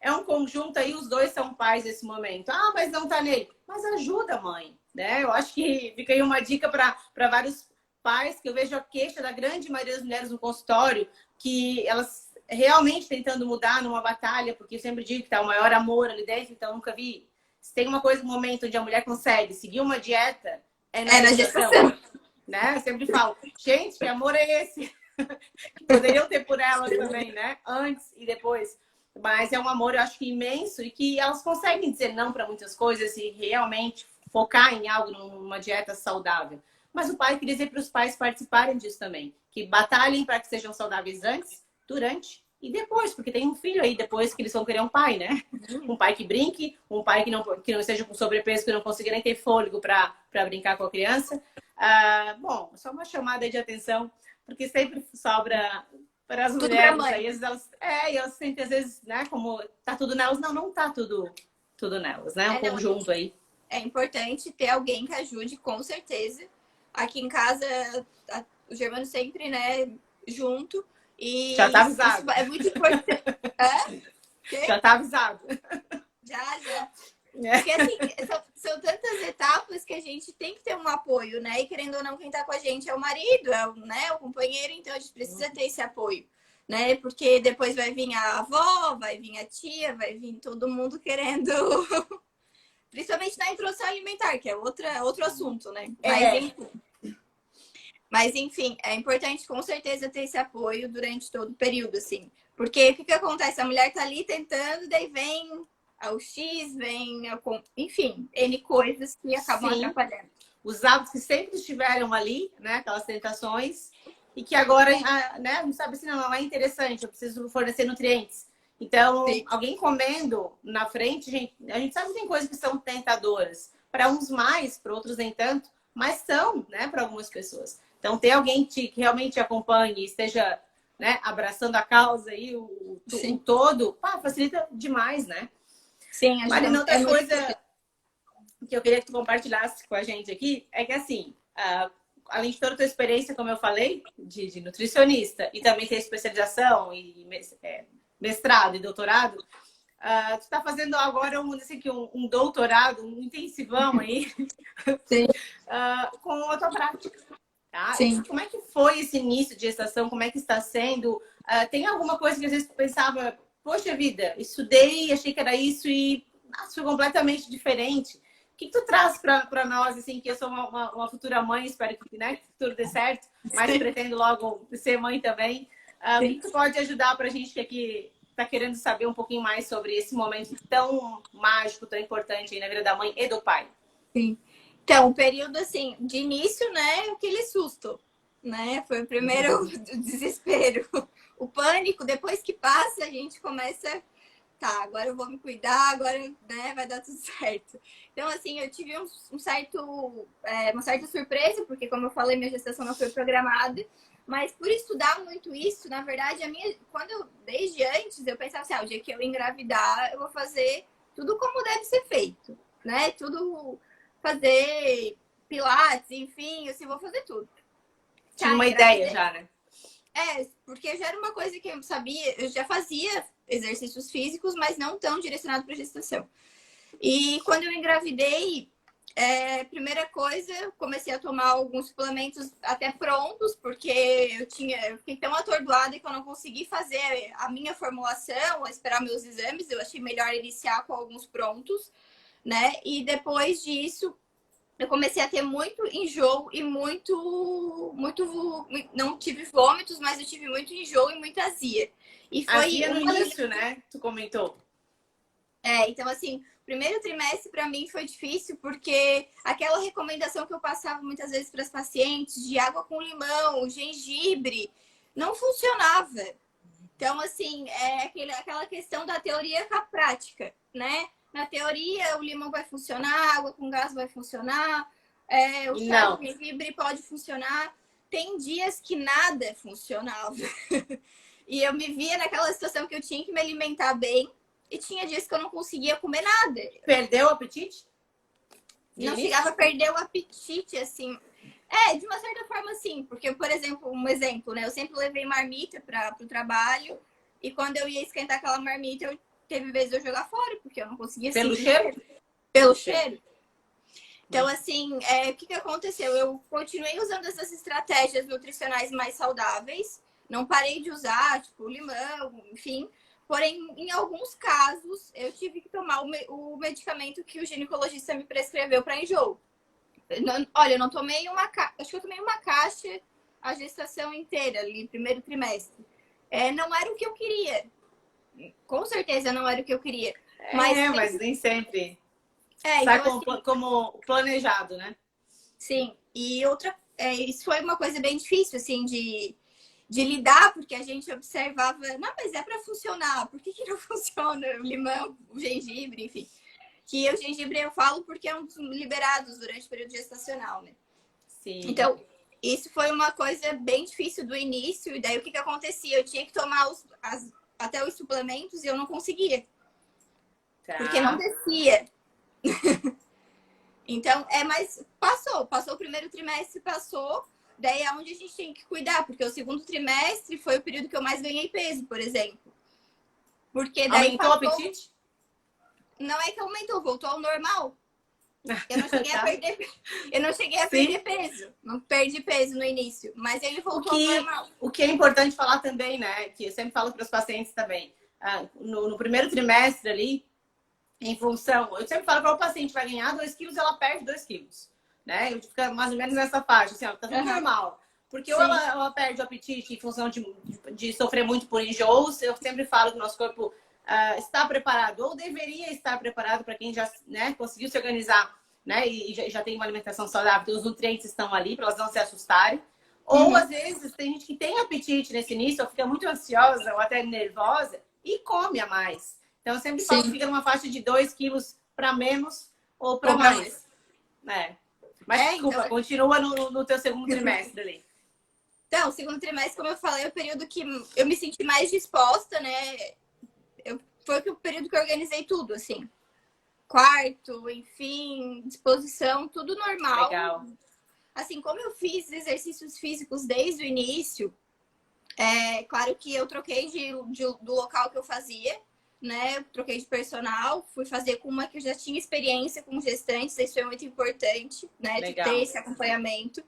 é um conjunto aí, os dois são pais nesse momento. Mas não tá nele. Mas ajuda a mãe, né? Eu acho que fica aí uma dica para vários pais, que eu vejo a queixa da grande maioria das mulheres no consultório, que elas realmente tentando mudar numa batalha, porque eu sempre digo que tá o maior amor ali dentro, então eu nunca vi. Se tem uma coisa, um momento onde a mulher consegue seguir uma dieta, é na gestação. Né? Eu sempre falo, gente, que amor é esse? Que poderiam ter por ela também, né? Antes e depois. mas é um amor, eu acho que imenso, e que elas conseguem dizer não para muitas coisas e realmente focar em algo, numa dieta saudável. Mas o pai queria dizer para os pais participarem disso também, que batalhem para que sejam saudáveis antes, durante e depois, porque tem um filho aí depois que eles vão querer um pai, né? Um pai que brinque, um pai que não esteja com sobrepeso, que não consiga nem ter fôlego para brincar com a criança. Bom, só uma chamada de atenção, porque sempre sobra para as Tudo mulheres pra aí, elas sentem às vezes, né, como tá tudo nelas. Não, não tá tudo nelas, né? Um conjunto aí. É importante ter alguém que ajude, com certeza. Aqui em casa, o Germano sempre, né, junto. E Já tá avisado. isso é muito importante. Já tá avisado. Já. Porque assim, são tantas etapas que a gente tem que ter um apoio, né? E querendo ou não, quem tá com a gente é o marido, né, o companheiro, então a gente precisa ter esse apoio, né? Porque depois vai vir a avó, vai vir a tia, vai vir todo mundo querendo. Principalmente na introdução alimentar, que é outro assunto, né? Mas, enfim, é importante com certeza ter esse apoio durante todo o período, assim. Porque o que acontece? A mulher tá ali tentando, daí vem o X, enfim, N coisas que acabam atrapalhando. Os hábitos que sempre estiveram ali, né? Aquelas tentações, e que agora, né? Não sabe assim, não é interessante, eu preciso fornecer nutrientes. Então, alguém comendo na frente, a gente sabe que tem coisas que são tentadoras. Para uns mais, para outros nem tanto, mas são, né? Para algumas pessoas. Então, ter alguém que realmente te acompanhe, esteja, né, abraçando a causa aí, o todo, facilita demais, né? Sim, a Marina, outra coisa que eu queria que tu compartilhasse com a gente aqui é que, assim, além de toda a tua experiência, como eu falei, de nutricionista, e também ter especialização e mestrado e doutorado, tu está fazendo agora um doutorado, um intensivão aí, com a tua prática. Tá? Sim. Como é que foi esse início de gestação? Como é que está sendo? Tem alguma coisa que às vezes tu pensava, poxa vida, estudei, achei que era isso e foi completamente diferente. O que tu traz para nós, assim, que eu sou uma futura mãe, espero que, né, que tudo dê certo, mas pretendo logo ser mãe também. O que tu pode ajudar para a gente que aqui está querendo saber um pouquinho mais sobre esse momento tão mágico, tão importante aí na vida da mãe e do pai? Sim. Então, o período, assim, de início, né, aquele susto, né? Foi o primeiro desespero. O pânico, depois que passa, a gente começa... Tá, agora eu vou me cuidar, agora, né, vai dar tudo certo. Então, assim, eu tive uma certa surpresa, porque, como eu falei, minha gestação não foi programada. Mas por estudar muito isso, na verdade, desde antes, eu pensava assim, o dia que eu engravidar, eu vou fazer tudo como deve ser feito, né? Tudo... fazer pilates, enfim, assim, vou fazer tudo. Tinha uma ideia já, né? Porque já era uma coisa que eu sabia, eu já fazia exercícios físicos, mas não tão direcionado para gestação. E quando eu engravidei, primeira coisa, eu comecei a tomar alguns suplementos até prontos, porque eu fiquei tão atordoada que eu não consegui fazer a minha formulação, esperar meus exames, eu achei melhor iniciar com alguns prontos, né? E depois disso, eu comecei a ter muito enjoo e não tive vômitos, mas eu tive muito enjoo e muita azia. E foi azia no início, né? Tu comentou. Então assim, o primeiro trimestre para mim foi difícil porque aquela recomendação que eu passava muitas vezes para as pacientes de água com limão, gengibre, não funcionava. Então assim, aquela questão da teoria com a prática, né? Na teoria, o limão vai funcionar, a água com gás vai funcionar, o chá de gengibre pode funcionar. Tem dias que nada funcionava. E eu me via naquela situação que eu tinha que me alimentar bem e tinha dias que eu não conseguia comer nada. Perdeu o apetite? Não chegava a perder o apetite, assim. De uma certa forma, sim. Porque, por exemplo, né? Eu sempre levei marmita para o trabalho e quando eu ia esquentar aquela marmita, teve vezes eu jogar fora, porque eu não conseguia Pelo cheiro? Pelo cheiro. Então, assim, o que aconteceu? Eu continuei usando essas estratégias nutricionais mais saudáveis. Não parei de usar, tipo, limão, enfim. Porém, em alguns casos, eu tive que tomar o medicamento que o ginecologista me prescreveu para enjoo. Olha, eu não tomei acho que eu tomei uma caixa a gestação inteira, ali, primeiro trimestre. Não era o que eu queria. Com certeza não era o que eu queria. Mas nem sempre sai então, assim, como planejado, né? sim. E isso foi uma coisa bem difícil, assim, de lidar, porque a gente observava, não, mas é para funcionar, por que não funciona? O limão, o gengibre, enfim. Que o gengibre eu falo porque é um dos liberados durante o período gestacional, né? Sim. Então, isso foi uma coisa bem difícil do início, e daí o que acontecia? Eu tinha que tomar até os suplementos e eu não conseguia. Tá. Porque não descia. Então, mas passou o primeiro trimestre, passou, daí é onde a gente tem que cuidar, porque o segundo trimestre foi o período que eu mais ganhei peso, por exemplo. Porque daí aumentou o apetite? Não é que aumentou, voltou ao normal. Eu não cheguei a perder, peso. Não perdi peso no início, mas ele voltou ao normal. O que é importante falar também, né? Que eu sempre falo para os pacientes também. No primeiro trimestre ali, em função... Eu sempre falo para o paciente, vai ganhar 2 quilos, ela perde 2 quilos. Né? Eu fico mais ou menos nessa faixa, assim, ó, tá tudo normal. Porque ou ela perde o apetite em função de sofrer muito por enjoos. Eu sempre falo que o nosso corpo está preparado, ou deveria estar preparado para quem já, né, conseguiu se organizar, né, e já tem uma alimentação saudável, os nutrientes estão ali para elas não se assustarem. Ou às vezes tem gente que tem apetite nesse início, ou fica muito ansiosa ou até nervosa e come a mais. Então eu sempre falo que fica numa faixa de 2 quilos para menos ou para mais. Mas desculpa, então... continua no teu segundo trimestre ali. Então, o segundo trimestre, como eu falei, é o período que eu me senti mais disposta, né? Foi o período que eu organizei tudo, assim. Quarto, enfim, disposição, tudo normal. Legal. Assim, como eu fiz exercícios físicos desde o início, claro que eu troquei do local que eu fazia, né? Eu troquei de personal, fui fazer com uma que eu já tinha experiência com gestantes, isso é muito importante, né? De ter esse acompanhamento.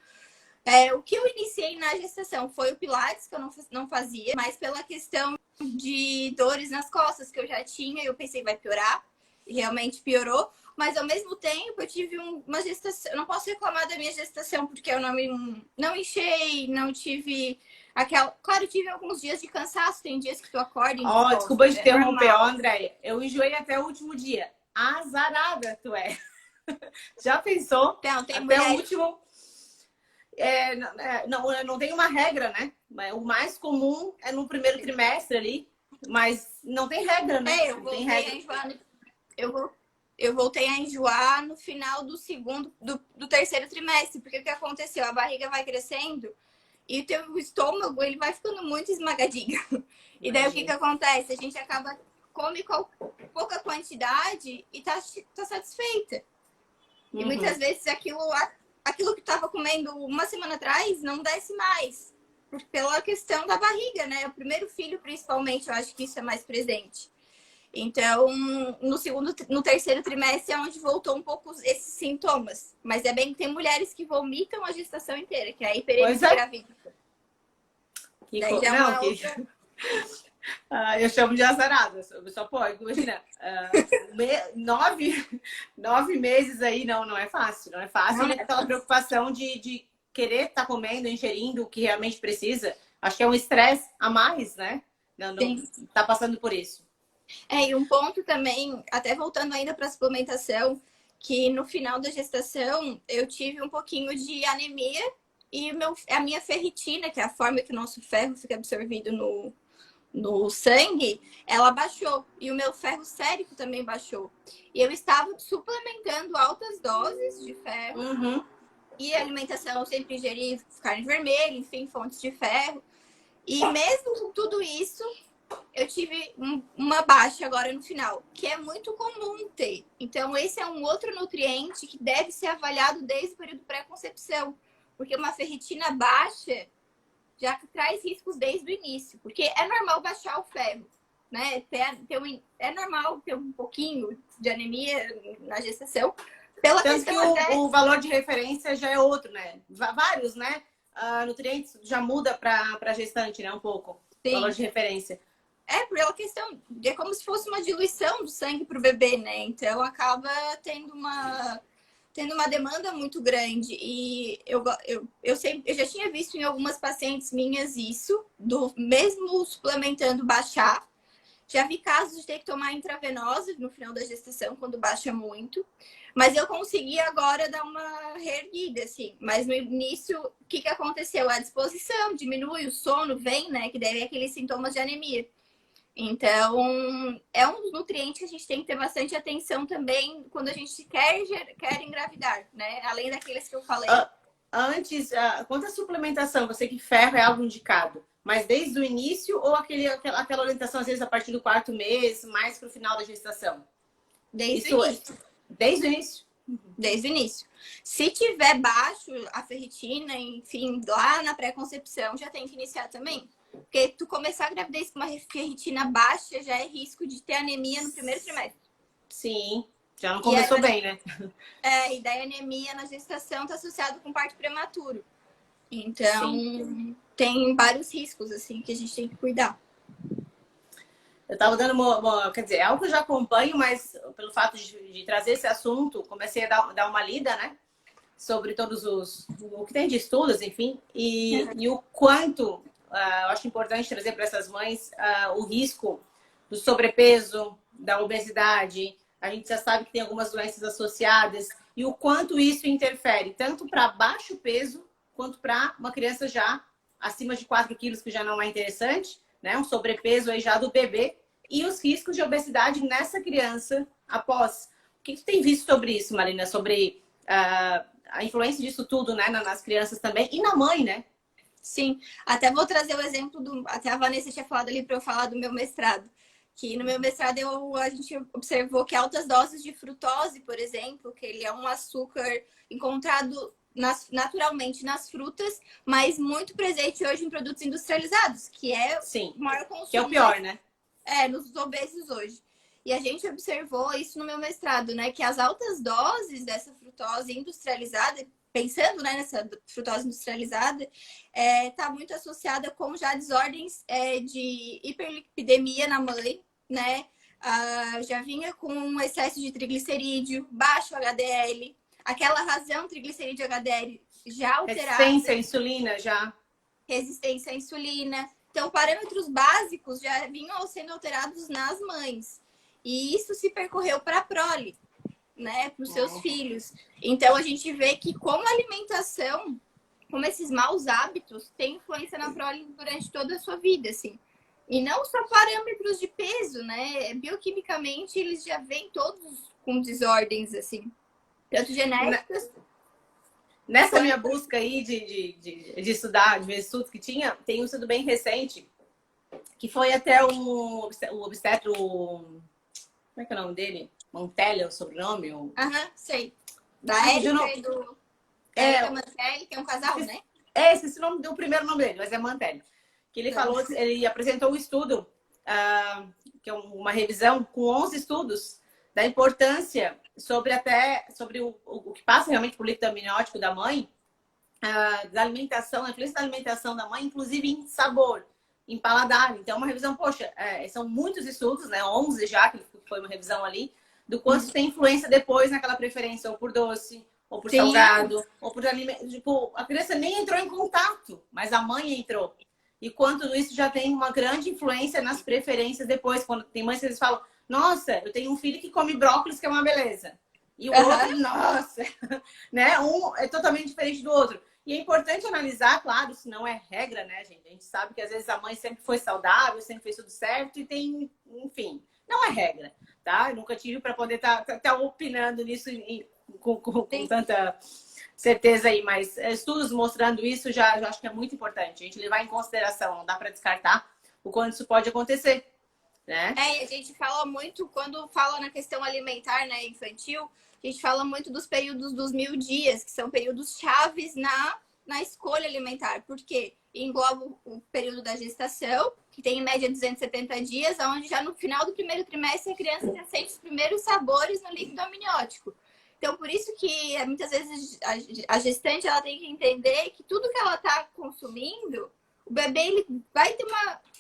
O que eu iniciei na gestação foi o Pilates, que eu não fazia, mas pela questão de dores nas costas que eu já tinha, eu pensei, vai piorar, e realmente piorou. Mas ao mesmo tempo, eu tive uma gestação. Eu não posso reclamar da minha gestação, porque eu não enchei, não tive aquela. Claro, eu tive alguns dias de cansaço, tem dias que tu acorda. Desculpa te interromper, Andréia. Eu enjoei até o último dia. Azarada tu é. Já pensou? Então, tem até o último. Não tem uma regra, né? O mais comum é no primeiro trimestre ali, mas não tem regra, né? Eu voltei a enjoar no final do terceiro trimestre, porque o que aconteceu? A barriga vai crescendo e o teu estômago ele vai ficando muito esmagadinho. E daí o que acontece? A gente come pouca quantidade e tá satisfeita. E muitas vezes aquilo que estava comendo uma semana atrás não desce mais. Pela questão da barriga, né? O primeiro filho, principalmente, eu acho que isso é mais presente. Então, no terceiro trimestre é onde voltou um pouco esses sintomas. Mas é bem que tem mulheres que vomitam a gestação inteira, que é a hiperemia gravídica. Eu chamo de azarada, só pode, imagina. 9 meses aí não é fácil, não é fácil. Não é aquela preocupação de querer estar comendo, ingerindo o que realmente precisa. Acho que é um estresse a mais, né? Não tá passando por isso. E um ponto também, até voltando ainda para a suplementação, que no final da gestação eu tive um pouquinho de anemia e a minha ferritina, que é a forma que o nosso ferro fica absorvido no sangue, ela baixou. E o meu ferro sérico também baixou. E eu estava suplementando altas doses de ferro. E a alimentação eu sempre ingeri carne vermelha, enfim, fontes de ferro. E mesmo com tudo isso, eu tive uma baixa agora no final, que é muito comum ter. Então, esse é um outro nutriente que deve ser avaliado desde o período pré-concepção. Porque uma ferritina baixa já traz riscos desde o início. Porque é normal baixar o ferro, né? É normal ter um pouquinho de anemia na gestação. Tanto que o valor de referência já é outro, né? Vários, né? Nutrientes já muda para gestante, né? Um pouco. Sim. O valor de referência. Pela questão, é como se fosse uma diluição do sangue para o bebê, né? Então acaba tendo uma demanda muito grande. E eu já tinha visto em algumas pacientes minhas isso, mesmo suplementando baixar. Já vi casos de ter que tomar intravenosa no final da gestação, quando baixa muito. Mas eu consegui agora dar uma reerguida, assim. Mas no início, o que aconteceu? A disposição diminui, o sono vem, né? Que deve aqueles sintomas de anemia. Então, é um dos nutrientes que a gente tem que ter bastante atenção também quando a gente quer engravidar, né? Além daqueles que eu falei. Antes, quanto à suplementação, você que ferro é algo indicado, mas desde o início ou aquela orientação, às vezes, a partir do 4º mês, mais para o final da gestação? Desde o início. Desde o início? Desde o início. Se tiver baixo a ferritina, enfim, lá na pré-concepção, já tem que iniciar também. Porque tu começar a gravidez com uma ferritina baixa já é risco de ter anemia no primeiro trimestre. Sim, já não começou bem, né? E daí a anemia na gestação está associado com parto prematuro. Então, tem vários riscos, assim, que a gente tem que cuidar. Eu estava dando quer dizer, é algo que eu já acompanho, mas pelo fato de trazer esse assunto, comecei a dar uma lida, né? Sobre o que tem de estudos, enfim, e o quanto eu acho importante trazer para essas mães o risco do sobrepeso, da obesidade. A gente já sabe que tem algumas doenças associadas e o quanto isso interfere tanto para baixo peso quanto para uma criança já acima de 4 quilos, que já não é interessante, né? Um sobrepeso aí já do bebê e os riscos de obesidade nessa criança após. O que tu tem visto sobre isso, Marina? Sobre a influência disso tudo, né? Nas crianças também e na mãe, né? Sim, até vou trazer o exemplo até a Vanessa tinha falado ali para eu falar do meu mestrado. Que no meu mestrado a gente observou que altas doses de frutose, por exemplo, que ele é um açúcar encontrado naturalmente nas frutas, mas muito presente hoje em produtos industrializados, que é o maior consumo. Que é o pior, né? Nos obesos hoje. E a gente observou isso no meu mestrado, né? Que as altas doses dessa frutose industrializada, pensando, né, nessa frutose industrializada, está muito associada com já desordens de hiperlipidemia na mãe, né? Já vinha com um excesso de triglicerídeo, baixo HDL, aquela razão triglicerídeo HDL já alterada. Resistência à insulina já. Resistência à insulina. Então, parâmetros básicos já vinham sendo alterados nas mães. E isso se percorreu para a prole, né? Para os seus filhos. Então, a gente vê que como a alimentação, como esses maus hábitos, tem influência na prole durante toda a sua vida, assim. E não só parâmetros de peso, né? Bioquimicamente, eles já vêm todos com desordens, assim. Tanto genéticas... Nessa minha busca aí de estudar, de ver estudos que tinha, tem um estudo bem recente, que foi até o obstetro... Como é que é o nome dele? Mantelli, o sobrenome? Sei. Da Érica e do... Érica Mantelli, que é um casal, né? Esqueci o primeiro nome dele, mas é Mantelli. Que ele falou, ele apresentou um estudo, que é uma revisão com 11 estudos, da importância sobre o que passa realmente por líquido amniótico da mãe, da alimentação, a influência da alimentação da mãe, inclusive em sabor, em paladar. Então, uma revisão, poxa, são muitos estudos, né? 11 já, que foi uma revisão ali, do quanto tem influência depois naquela preferência, ou por doce, ou por salgado, ou por alimento. Tipo, a criança nem entrou em contato, mas a mãe entrou. E quanto isso já tem uma grande influência nas preferências depois, quando tem mães que eles falam, nossa, eu tenho um filho que come brócolis, que é uma beleza. E o outro, nossa, né? Um é totalmente diferente do outro. E é importante analisar, claro, isso não é regra, né, gente? A gente sabe que às vezes a mãe sempre foi saudável, sempre fez tudo certo e tem, enfim, não é regra, tá? Eu nunca tive para poder tá opinando nisso com tanta certeza aí, mas estudos mostrando isso já acho que é muito importante. A gente levar em consideração, não dá para descartar o quanto isso pode acontecer. Né? A gente fala muito, quando fala na questão alimentar, né, infantil, a gente fala muito dos períodos dos 1000 dias, que são períodos chaves na escolha alimentar. Por quê? Engloba o período da gestação, que tem em média 270 dias, onde já no final do primeiro trimestre a criança já sente os primeiros sabores no líquido amniótico. Então, por isso que muitas vezes a gestante ela tem que entender que tudo que ela está consumindo, o bebê ele vai ter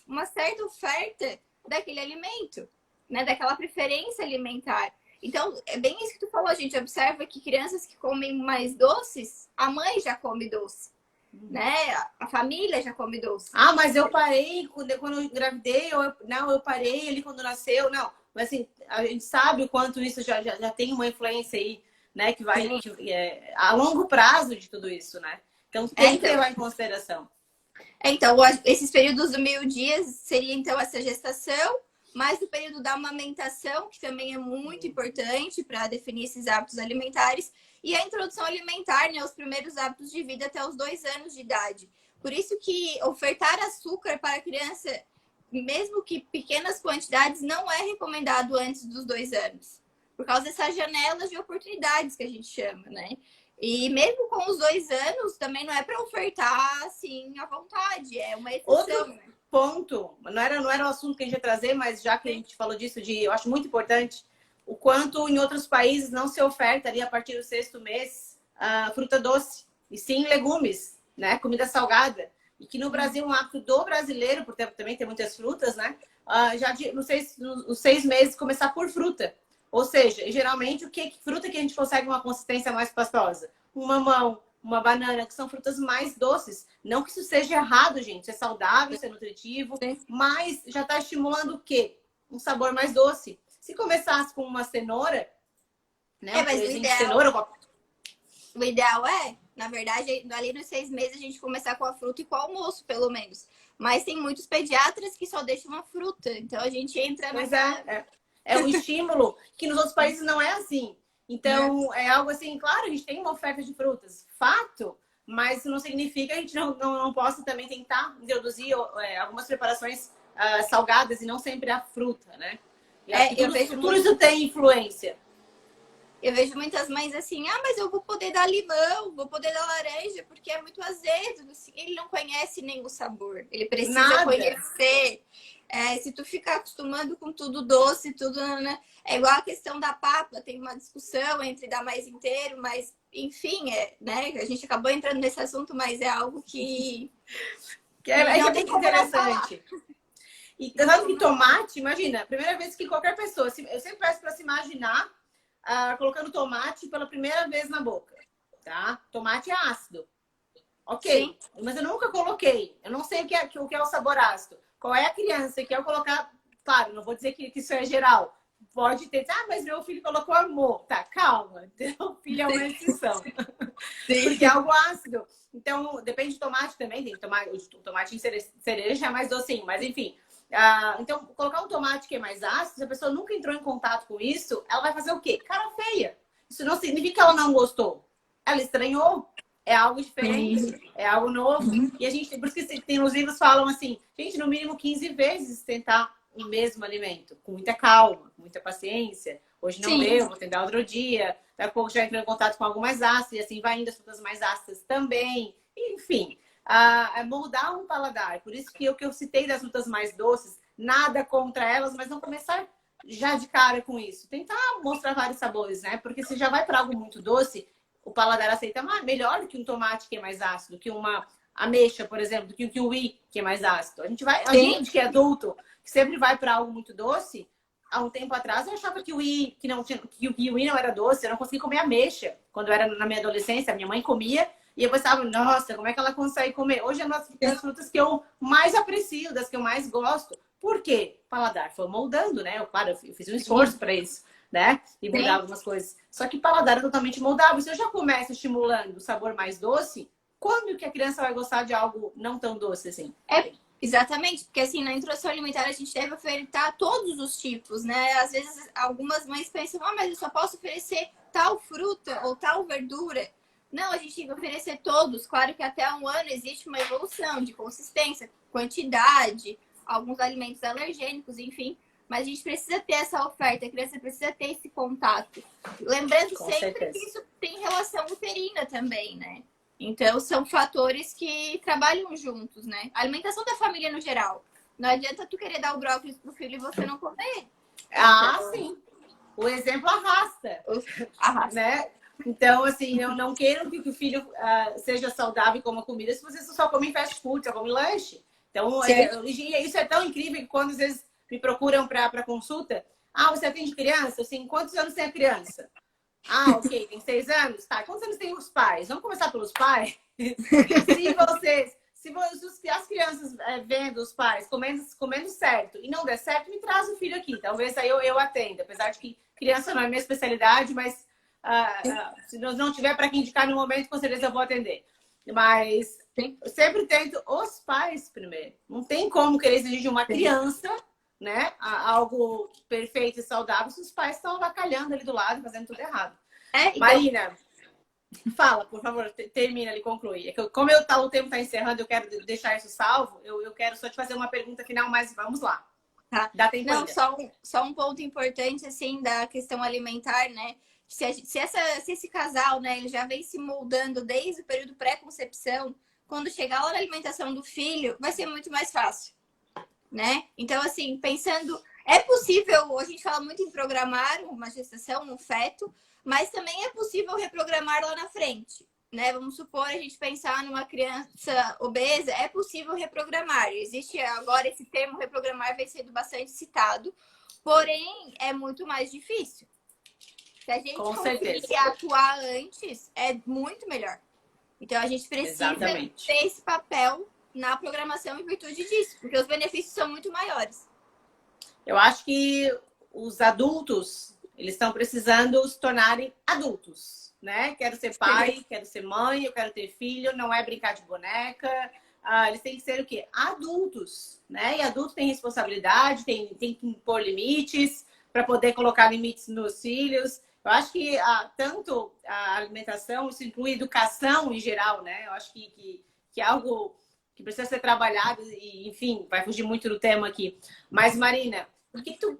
uma certa oferta daquele alimento, né? Daquela preferência alimentar. Então, é bem isso que tu falou. A gente observa que crianças que comem mais doces, a mãe já come doce. né? A família já come doce. Ah, mas eu parei quando eu engravidei, não, eu parei ali quando nasceu, não. Mas assim, a gente sabe o quanto isso já tem uma influência aí, né? Que vai a longo prazo de tudo isso, né? Então tem que levar em consideração. Então, esses períodos do 1000 dias seria então essa gestação, mais o período da amamentação, que também é muito importante para definir esses hábitos alimentares, e a introdução alimentar, né, os primeiros hábitos de vida até os 2 anos de idade. Por isso que ofertar açúcar para a criança, mesmo que pequenas quantidades, não é recomendado antes dos 2 anos. Por causa dessas janelas de oportunidades que a gente chama, né? E mesmo com os 2 anos, também não é para ofertar assim à vontade, é uma exceção. Outro ponto, não era o assunto que a gente ia trazer, mas já que a gente falou disso, eu acho muito importante o quanto em outros países não se oferta ali a partir do 6º mês fruta doce, e sim legumes, né? Comida salgada. E que no Brasil, um hábito do brasileiro, porque também tem muitas frutas, né? Já nos 6 meses começar por fruta. Ou seja, geralmente, fruta que a gente consegue uma consistência mais pastosa? Um mamão, uma banana, que são frutas mais doces. Não que isso seja errado, gente. Isso é saudável, isso é nutritivo. Mas já está estimulando o quê? Um sabor mais doce. Se começasse com uma cenoura, né? Mas o ideal na verdade, ali nos 6 meses, a gente começar com a fruta e com o almoço, pelo menos. Mas tem muitos pediatras que só deixam uma fruta. Então, a gente entra É um estímulo que nos outros países não é assim. Então, é algo assim, claro, a gente tem uma oferta de frutas, fato, mas isso não significa que a gente não possa também tentar introduzir algumas preparações salgadas e não sempre a fruta, né? Tudo isso tem influência. Eu vejo muitas mães assim, mas eu vou poder dar limão, vou poder dar laranja, porque é muito azedo. Ele não conhece nem o sabor. Ele precisa conhecer. Se tu ficar acostumando com tudo doce, tudo, né? É igual a questão da papa, tem uma discussão entre dar mais inteiro, mas enfim, né? A gente acabou entrando nesse assunto, mas é algo que é bem interessante. E tanto que tomate, imagina, a primeira vez que qualquer pessoa, eu sempre peço para se imaginar colocando tomate pela primeira vez na boca, tá? Tomate é ácido. Ok, sim. Mas eu nunca coloquei. Eu não sei o que é o sabor ácido. Qual é a criança que eu colocar... Claro, não vou dizer que isso é geral. Pode ter... mas meu filho colocou amor. Tá, calma. O filho é uma exceção. Porque é algo ácido. Então, depende do tomate também. Tem tomate em cereja é mais docinho. Mas, enfim. Então, colocar um tomate que é mais ácido, se a pessoa nunca entrou em contato com isso, ela vai fazer o quê? Cara feia. Isso não significa que ela não gostou. Ela estranhou. É algo diferente, é algo novo. E a gente, por isso que tem os livros falam assim, gente, no mínimo 15 vezes tentar o mesmo alimento, com muita calma, com muita paciência. Hoje não deu, vou tentar outro dia. Daqui a pouco já entrou em contato com algo mais ácido, e assim vai indo as frutas mais ácidas também. Enfim, é moldar um paladar. Por isso que o que eu citei das frutas mais doces, nada contra elas, mas não começar já de cara com isso. Tentar mostrar vários sabores, né? Porque se já vai para algo muito doce, o paladar aceita melhor do que um tomate que é mais ácido, que uma ameixa, por exemplo, do que um kiwi que é mais ácido. A gente que é adulto, que sempre vai para algo muito doce, há um tempo atrás eu achava que o kiwi não era doce, eu não conseguia comer ameixa. Quando eu era na minha adolescência, a minha mãe comia e eu pensava, nossa, como é que ela consegue comer? Hoje é uma das frutas que eu mais aprecio, das que eu mais gosto. Por quê? O paladar foi moldando, né? Claro, eu fiz um esforço para isso, né? E mudar algumas coisas. Só que o paladar é totalmente moldável. Se eu já começo estimulando o sabor mais doce, quando que a criança vai gostar de algo não tão doce assim? Exatamente, porque assim, na introdução alimentar a gente deve ofertar todos os tipos, né? Às vezes algumas mães pensam, mas eu só posso oferecer tal fruta ou tal verdura. Não, a gente tem que oferecer todos. Claro que até 1 ano existe uma evolução de consistência, quantidade, alguns alimentos alergênicos, enfim. Mas a gente precisa ter essa oferta, a criança precisa ter esse contato. Lembrando sempre que isso tem relação uterina também, né? Então, são fatores que trabalham juntos, né? A alimentação da família no geral. Não adianta tu querer dar o brócolis pro filho e você não comer. Sim. O exemplo arrasta. Né? Então, assim, eu não quero que o filho seja saudável e coma comida se você só come fast food, só come lanche. Então, isso é tão incrível que quando às vezes me procuram para consulta, você atende criança? Assim, quantos anos tem a criança? Ah, ok, tem 6 anos? Tá, quantos anos tem os pais? Vamos começar pelos pais? Se as crianças vendo os pais comendo certo e não der certo, me traz o filho aqui. Talvez aí eu atenda. Apesar de que criança não é minha especialidade, mas se não tiver para quem indicar no momento, com certeza eu vou atender. Mas eu sempre tento os pais primeiro. Não tem como querer exigir de uma criança, né, algo perfeito e saudável se os pais estão avacalhando ali do lado, fazendo tudo errado. Então... Marina, fala, por favor, termina ali, conclui. Como o tempo está encerrando, eu quero deixar isso salvo, eu quero só te fazer uma pergunta final, mas vamos lá. Tá. Dá tempo Não, ainda. só um ponto importante, assim, da questão alimentar, né? Se esse casal, né, ele já vem se moldando desde o período pré-concepção, quando chegar lá na alimentação do filho, vai ser muito mais fácil, né? Então, assim, pensando... É possível, a gente fala muito em programar uma gestação, um feto, mas também é possível reprogramar lá na frente, né? Vamos supor, a gente pensar numa criança obesa, é possível reprogramar. Existe agora esse termo reprogramar, vem sendo bastante citado, porém é muito mais difícil. Se a gente conseguir atuar antes, é muito melhor. Então a gente precisa ter esse papel na programação em virtude disso, porque os benefícios são muito maiores. Eu acho que os adultos, eles estão precisando se tornarem adultos, né? Quero ser pai, quero ser mãe, eu quero ter filho, não é brincar de boneca. Eles têm que ser o quê? Adultos, né? E adulto tem responsabilidade, tem que impor limites para poder colocar limites nos filhos. Eu acho que tanto a alimentação, isso inclui educação em geral, né? Eu acho que é algo que precisa ser trabalhado e, enfim, vai fugir muito do tema aqui. Mas, Marina, por que tu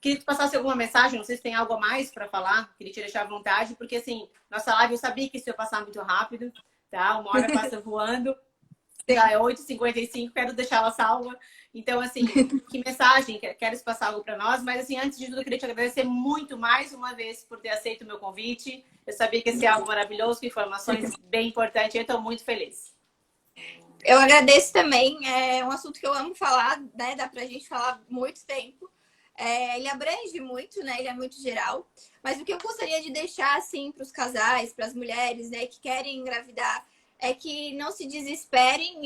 queria que tu passasse alguma mensagem? Não sei se tem algo a mais para falar. Queria te deixar à vontade, porque, assim, nossa live eu sabia que isso ia passar muito rápido, tá? Uma hora passa voando. Já é 8h55, quero deixá-la salva. Então, assim, que mensagem? Queres passar algo para nós? Mas, assim, antes de tudo, eu queria te agradecer muito mais uma vez por ter aceito o meu convite. Eu sabia que esse é algo maravilhoso, com informações bem importantes. Eu estou muito feliz. Eu agradeço também. É um assunto que eu amo falar, né? Dá pra gente falar muito tempo. Ele abrange muito, né? Ele é muito geral. Mas o que eu gostaria de deixar, assim, para os casais, para as mulheres, né, que querem engravidar, é que não se desesperem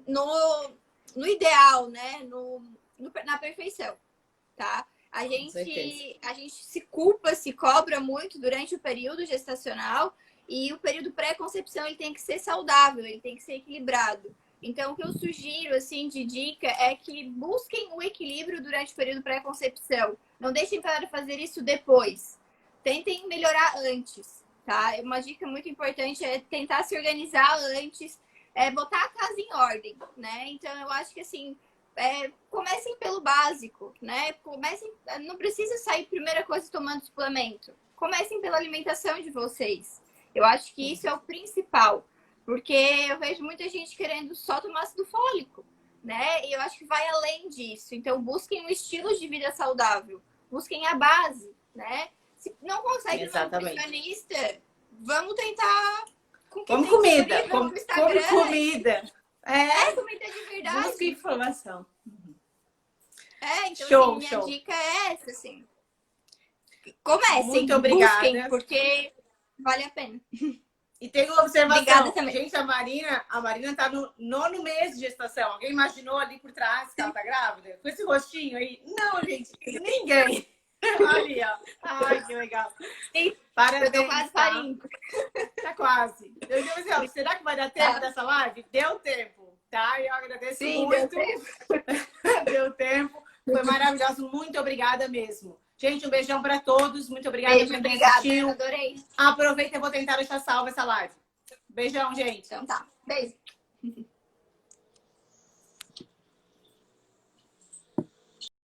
no ideal, né? Na perfeição, tá? A gente se culpa, se cobra muito durante o período gestacional e o período pré-concepção ele tem que ser saudável, ele tem que ser equilibrado. Então, o que eu sugiro, assim, de dica é que busquem o equilíbrio durante o período pré-concepção. Não deixem para fazer isso depois. Tentem melhorar antes, tá? Uma dica muito importante é tentar se organizar antes, botar a casa em ordem, né? Então, eu acho que, assim, comecem pelo básico, né? Não precisa sair primeira coisa tomando suplemento. Comecem pela alimentação de vocês. Eu acho que isso é o principal. Porque eu vejo muita gente querendo só tomar ácido fólico, né? E eu acho que vai além disso. Então, busquem um estilo de vida saudável. Busquem a base, né? Se não consegue um nutricionista, vamos tentar... Como comida. Como comida. Comida de verdade. Busca informação. Então, show, assim, minha dica é essa, assim. Comecem, muito obrigada. Busquem, porque vale a pena. E tem uma observação. Gente, a Marina tá no 9º mês de gestação. Alguém imaginou ali por trás que ela tá grávida? Com esse rostinho aí? Não, gente. Ninguém. Ali, ó. Ai, que legal. Parabéns. Eu tô quase parindo. Tá quase. Meu Deus do céu, será que vai dar tempo dessa live? Deu tempo, tá? Eu agradeço muito. Deu tempo. Deu tempo. Foi maravilhoso. Muito obrigada mesmo. Gente, um beijão pra todos. Muito obrigada por ter assistido. Adorei. Aproveita, eu vou tentar deixar salva essa live. Beijão, gente. Então tá. Beijo.